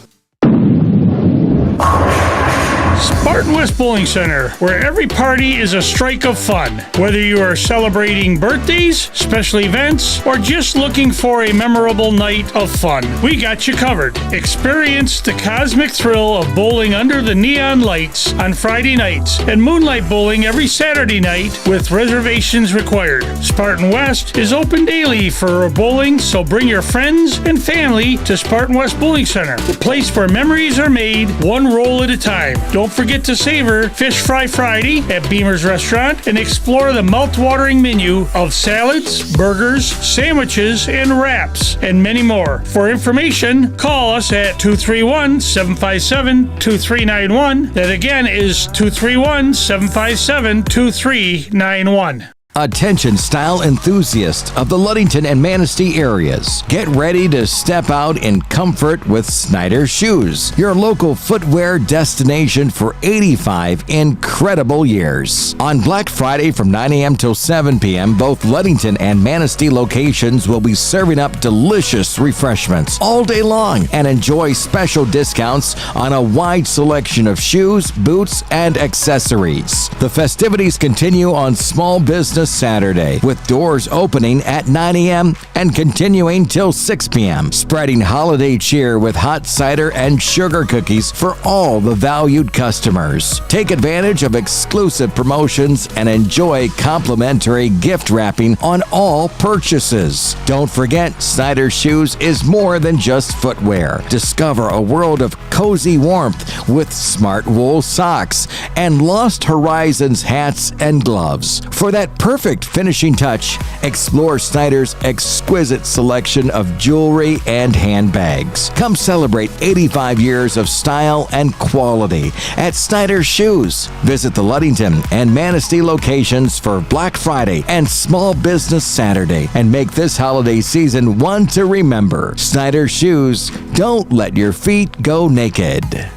Speaker 15: Spartan West Bowling Center, where every party is a strike of fun. Whether you are celebrating birthdays, special events, or just looking for a memorable night of fun, we got you covered. Experience the cosmic thrill of bowling under the neon lights on Friday nights and moonlight bowling every Saturday night with reservations required. Spartan West is open daily for bowling, so bring your friends and family to Spartan West Bowling Center, the place where memories are made one roll at a time. Don't forget to savor Fish Fry Friday at Beamer's Restaurant and explore the mouth-watering menu of salads, burgers, sandwiches, and wraps, and many more. For information, call us at 231-757-2391. That again is 231-757-2391.
Speaker 16: Attention style enthusiasts of the Ludington and Manistee areas. Get ready to step out in comfort with Snyder Shoes, your local footwear destination for 85 incredible years. On Black Friday from 9 a.m. till 7 p.m., both Ludington and Manistee locations will be serving up delicious refreshments all day long and enjoy special discounts on a wide selection of shoes, boots, and accessories. The festivities continue on Small Business Saturday, with doors opening at 9 a.m. and continuing till 6 p.m., spreading holiday cheer with hot cider and sugar cookies for all the valued customers. Take advantage of exclusive promotions and enjoy complimentary gift wrapping on all purchases. Don't forget, Snyder Shoes is more than just footwear. Discover a world of cozy warmth with smart wool socks and Lost Horizons hats and gloves. For that perfect finishing touch, explore Snyder's exquisite selection of jewelry and handbags. Come celebrate 85 years of style and quality at Snyder Shoes. Visit the Ludington and Manistee locations for Black Friday and Small Business Saturday and make this holiday season one to remember. Snyder Shoes, don't let your feet go naked.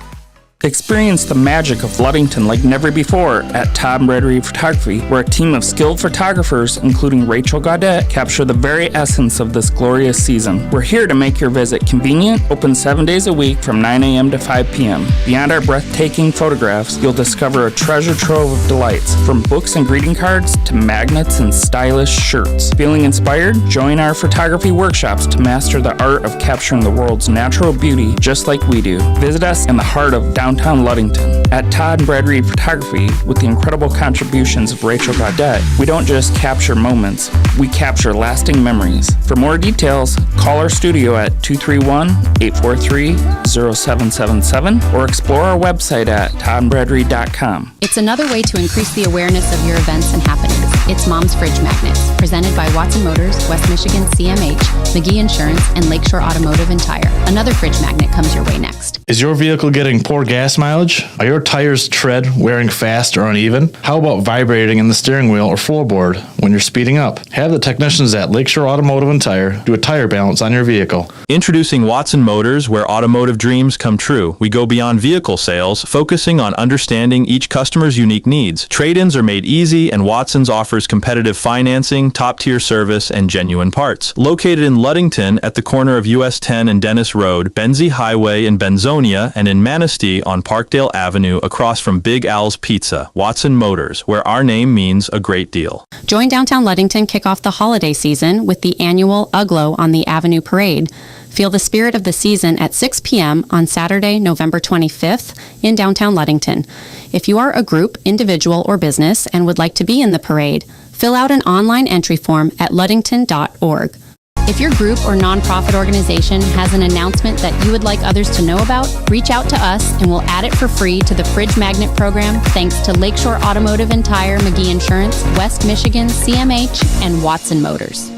Speaker 17: Experience the magic of Ludington like never before at Tom Bradley Photography, where a team of skilled photographers, including Rachel Gaudette, capture the very essence of this glorious season. We're here to make your visit convenient, open 7 days a week from 9 a.m. to 5 p.m. Beyond our breathtaking photographs, you'll discover a treasure trove of delights, from books and greeting cards to magnets and stylish shirts. Feeling inspired? Join our photography workshops to master the art of capturing the world's natural beauty just like we do. Visit us in the heart of downtown Ludington. At Todd and Bradley Photography, with the incredible contributions of Rachel Gaudette, we don't just capture moments, we capture lasting memories. For more details, call our studio at 231-843-0777 or explore our website at toddandbradley.com.
Speaker 8: It's another way to increase the awareness of your events and happenings. It's Mom's Fridge Magnets, presented by Watson Motors, West Michigan CMH, McGee Insurance, and Lakeshore Automotive and Tire. Another fridge magnet comes your way next.
Speaker 18: Is your vehicle getting poor gas mileage? Are your tires tread wearing fast or uneven? How about vibrating in the steering wheel or floorboard when you're speeding up? Have the technicians at Lakeshore Automotive and Tire do a tire balance on your vehicle.
Speaker 10: Introducing Watson Motors, where automotive dreams come true. We go beyond vehicle sales, focusing on understanding each customer's unique needs. Trade-ins are made easy, and Watson's offers competitive financing, top-tier service, and genuine parts. Located in Ludington at the corner of US 10 and Dennis Road, Benzie Highway in Benzonia, and in Manistee on Parkdale Avenue across from Big Al's Pizza. Watson Motors, where our name means a great deal.
Speaker 8: Join Downtown Ludington kick off the holiday season with the annual UGLO on the Avenue Parade. Feel the spirit of the season at 6 p.m. on Saturday, November 25th in downtown Ludington. If you are a group, individual, or business and would like to be in the parade, fill out an online entry form at ludington.org. If your group or nonprofit organization has an announcement that you would like others to know about, reach out to us and we'll add it for free to the Fridge Magnet program thanks to Lakeshore Automotive and Tire, McGee Insurance, West Michigan, CMH, and Watson Motors.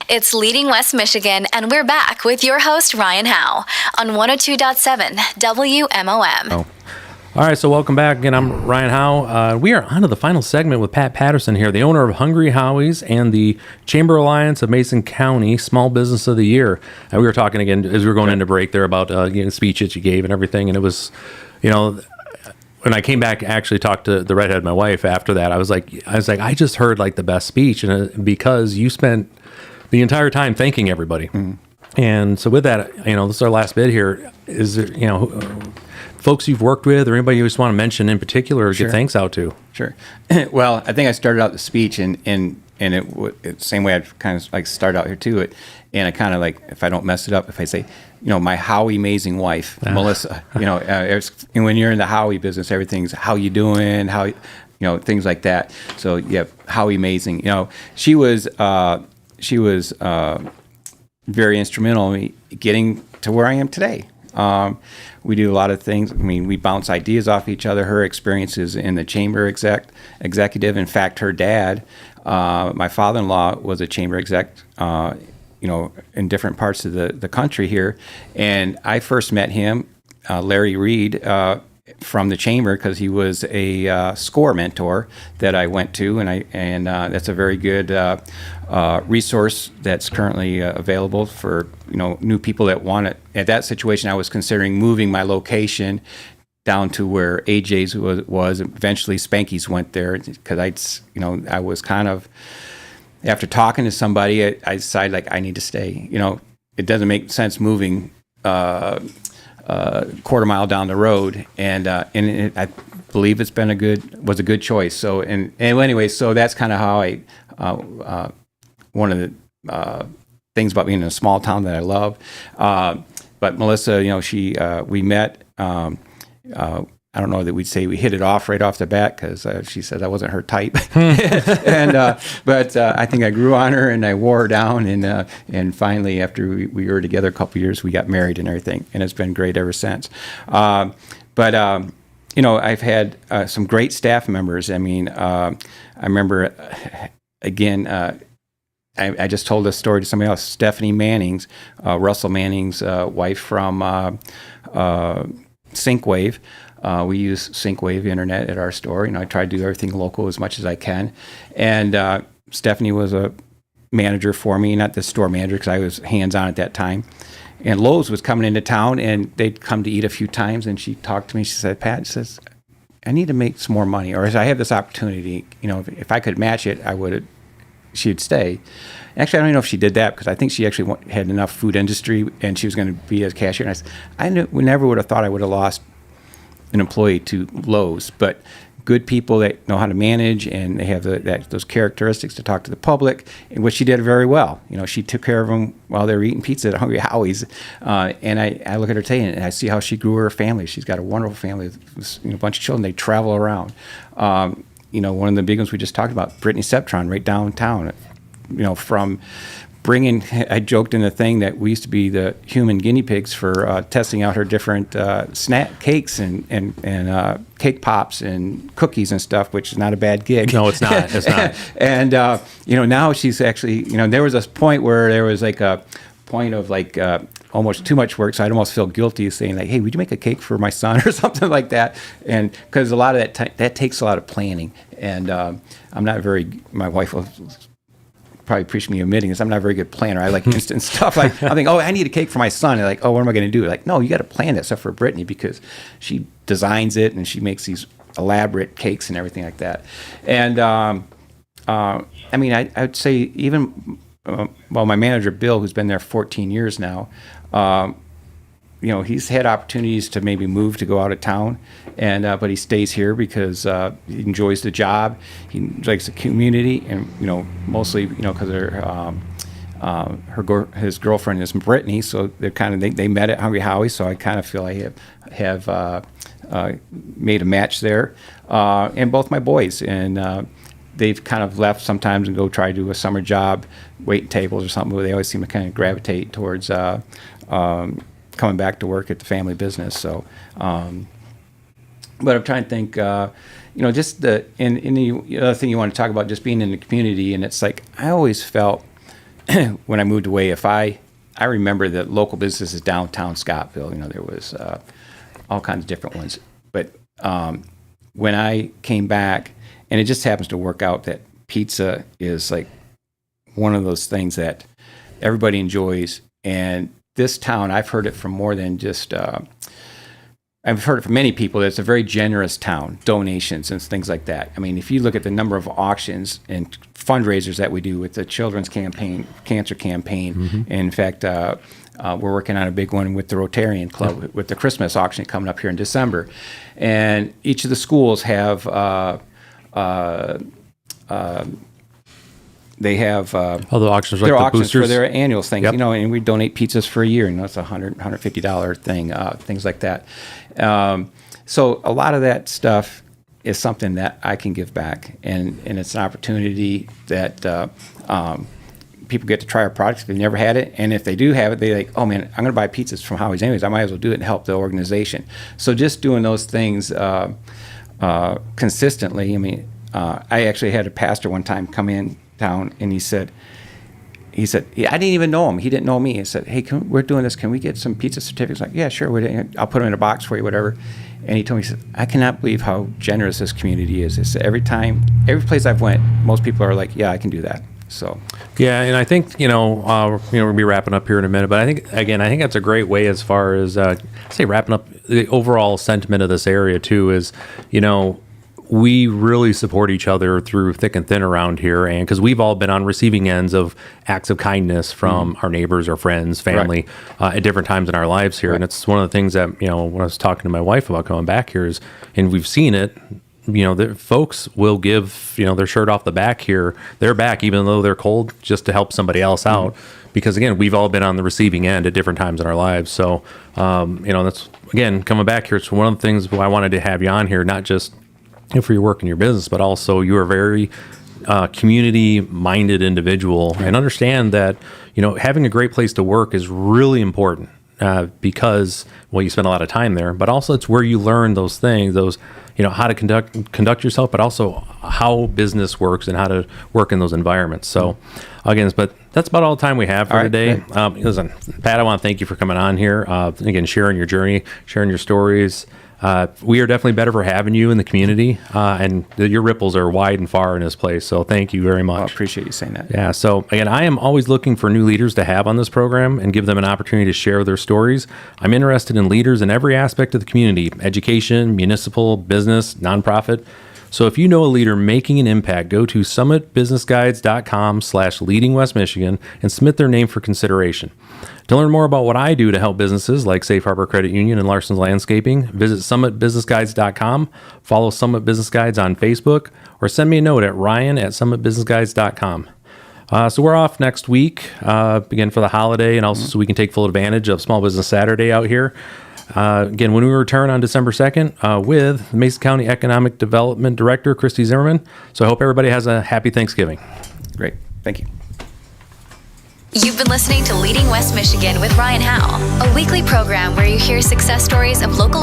Speaker 1: It's Leading West Michigan, and we're back with your host, Ryan Howe, on 102.7 WMOM.
Speaker 2: Oh. All right, so welcome back again. I'm Ryan Howe. We are on to the final segment with Pat Patterson here, the owner of Hungry Howie's and the Chamber Alliance of Mason County Small Business of the Year. And we were talking again as we were going into break there about the speech that you gave and everything, and it was, when I came back, actually talked to the redhead, my wife, after that, I was like, I just heard like the best speech, and because you spent the entire time thanking everybody. Mm. And so with that, this is our last bit here. Is there, folks you've worked with or anybody you just want to mention in particular or
Speaker 3: Sure.
Speaker 2: get thanks out to?
Speaker 3: Sure. Well, I think I started out the speech and it same way I'd kind of like start out here too. And I kind of like, if I don't mess it up, if I say, my Howie amazing wife, Melissa, and when you're in the Howie business, everything's how you doing, how, things like that. So yeah, Howie amazing. She was very instrumental in me getting to where I am today. We do a lot of things. I mean, we bounce ideas off each other. Her experiences in the chamber executive. In fact, her dad, my father-in-law, was a chamber exec, in different parts of the country here. And I first met him, Larry Reed, from the chamber because he was a SCORE mentor that I went to, and that's a very good resource that's currently available for new people that want it. At that situation, I was considering moving my location down to where AJ's was. Eventually, Spanky's went there because I was kind of, after talking to somebody, I decided like I need to stay. It doesn't make sense moving quarter mile down the road, and I believe it's been was a good choice. So anyway, so that's kind of how I one of the things about being in a small town that I love. But Melissa, we met. I don't know that we'd say we hit it off right off the bat because she said I wasn't her type, but I think I grew on her and I wore her down, and finally after we were together a couple of years, we got married and everything, and it's been great ever since. But I've had some great staff members. I mean, I remember again. I just told this story to somebody else. Stephanie Manning's, Russell Manning's wife from Synkwave. We use Synkwave Internet at our store. I try to do everything local as much as I can. And Stephanie was a manager for me, not the store manager because I was hands-on at that time. And Lowe's was coming into town, and they'd come to eat a few times, and she talked to me. She said, Pat, says, I need to make some more money, or I have this opportunity. If I could match it, she'd stay. Actually, I don't even know if she did that because I think she actually had enough food industry and she was going to be a cashier. And I said, we never would have thought I would have lost an employee to Lowe's, but good people that know how to manage and they have those characteristics to talk to the public, and which she did very well. She took care of them while they were eating pizza at Hungry Howie's. And I look at her today and I see how she grew her family. She's got a wonderful family, a bunch of children. They travel around. One of the big ones we just talked about, Brittany Septron, right downtown. From bringing, I joked in the thing that we used to be the human guinea pigs for testing out her different snack cakes and cake pops and cookies and stuff, which is not a bad gig.
Speaker 2: No, it's not. It's not.
Speaker 3: And now she's actually, there was a point where there was like a point of like almost too much work, so I'd almost feel guilty saying like, hey, would you make a cake for my son or something like that? And because a lot of that takes a lot of planning, and I'm not my wife will probably appreciate me admitting this, I'm not a very good planner. I like instant stuff. Like I think, I need a cake for my son. And like, what am I going to do? Like, no, you got to plan that stuff for Brittany because she designs it and she makes these elaborate cakes and everything like that. And I would say even my manager Bill, who's been there 14 years now, he's had opportunities to maybe move to go out of town, and but he stays here because he enjoys the job, he likes the community, and mostly because they're his girlfriend is Brittany, so they met at Hungry Howie. So I kind of feel I have made a match there, and both my boys, and they've kind of left sometimes and go try to do a summer job, waiting tables or something. Where they always seem to kind of gravitate towards coming back to work at the family business. So, but I'm trying to think. Just the other thing you want to talk about, just being in the community, and it's like I always felt. When I moved away, I remember the local businesses downtown Scottville. There was all kinds of different ones. But when I came back, and it just happens to work out that pizza is like one of those things that everybody enjoys. And this town, I've heard it from more than just. I've heard it from many people that it's a very generous town, donations and things like that. I mean, if you look at the number of auctions and fundraisers that we do with the children's campaign, cancer campaign, and in fact, we're working on a big one with the Rotarian Club with the Christmas auction coming up here in December. And each of the schools have they have
Speaker 2: the auctions,
Speaker 3: their
Speaker 2: like the
Speaker 3: auctions
Speaker 2: boosters
Speaker 3: for their annual things,
Speaker 2: Yep.
Speaker 3: And we donate pizzas for a year, it's a $150 thing, things like that. So a lot of that stuff is something that I can give back, and it's an opportunity that people get to try our products if they've never had it, and if they do have it, they're like, oh man, I'm going to buy pizzas from Howie's anyways. I might as well do it and help the organization. So just doing those things consistently. I mean, I actually had a pastor one time come in town, and he said, yeah, I didn't even know him. He didn't know me. He said, hey, we're doing this. Can we get some pizza certificates? Like, yeah, sure. I'll put them in a box for you, whatever. And he told me, he said, I cannot believe how generous this community is. He said, every place I've went, most people are like, yeah, I can do that. So,
Speaker 2: yeah, and I think we're gonna be wrapping up here in a minute, but I think that's a great way as far as wrapping up the overall sentiment of this area too. Is we really support each other through thick and thin around here, and because we've all been on receiving ends of acts of kindness from our neighbors, our friends, family, at different times in our lives here. And it's one of the things that when I was talking to my wife about coming back here is, and we've seen it. The folks will give their shirt off the back here, their back, even though they're cold, just to help somebody else out. Because again, we've all been on the receiving end at different times in our lives. So that's again coming back here. It's one of the things I wanted to have you on here, not just for your work and your business, but also you're a very community-minded individual, and understand that having a great place to work is really important because you spend a lot of time there, but also it's where you learn those things, how to conduct yourself, but also how business works and how to work in those environments. So again, but that's about all the time we have for today. Listen, Pat, I want to thank you for coming on here. Again, sharing your journey, sharing your stories. We are definitely better for having you in the community, and your ripples are wide and far in this place. So thank you very much.
Speaker 3: I appreciate you saying that.
Speaker 2: Yeah. So again, I am always looking for new leaders to have on this program and give them an opportunity to share their stories. I'm interested in leaders in every aspect of the community: education, municipal, business, nonprofit. So if you know a leader making an impact, go to summitbusinessguides.com/leading West Michigan and submit their name for consideration. To learn more about what I do to help businesses like Safe Harbor Credit Union and Larson's Landscaping, visit summitbusinessguides.com, follow Summit Business Guides on Facebook, or send me a note at ryan@summitbusinessguides.com. So we're off next week, again for the holiday, and also so we can take full advantage of Small Business Saturday out here. Again, when we return on December 2nd with the Mason County Economic Development Director, Christy Zimmerman. So I hope everybody has a happy Thanksgiving.
Speaker 3: Great. Thank you.
Speaker 1: You've been listening to Leading West Michigan with Ryan Howe, a weekly program where you hear success stories of local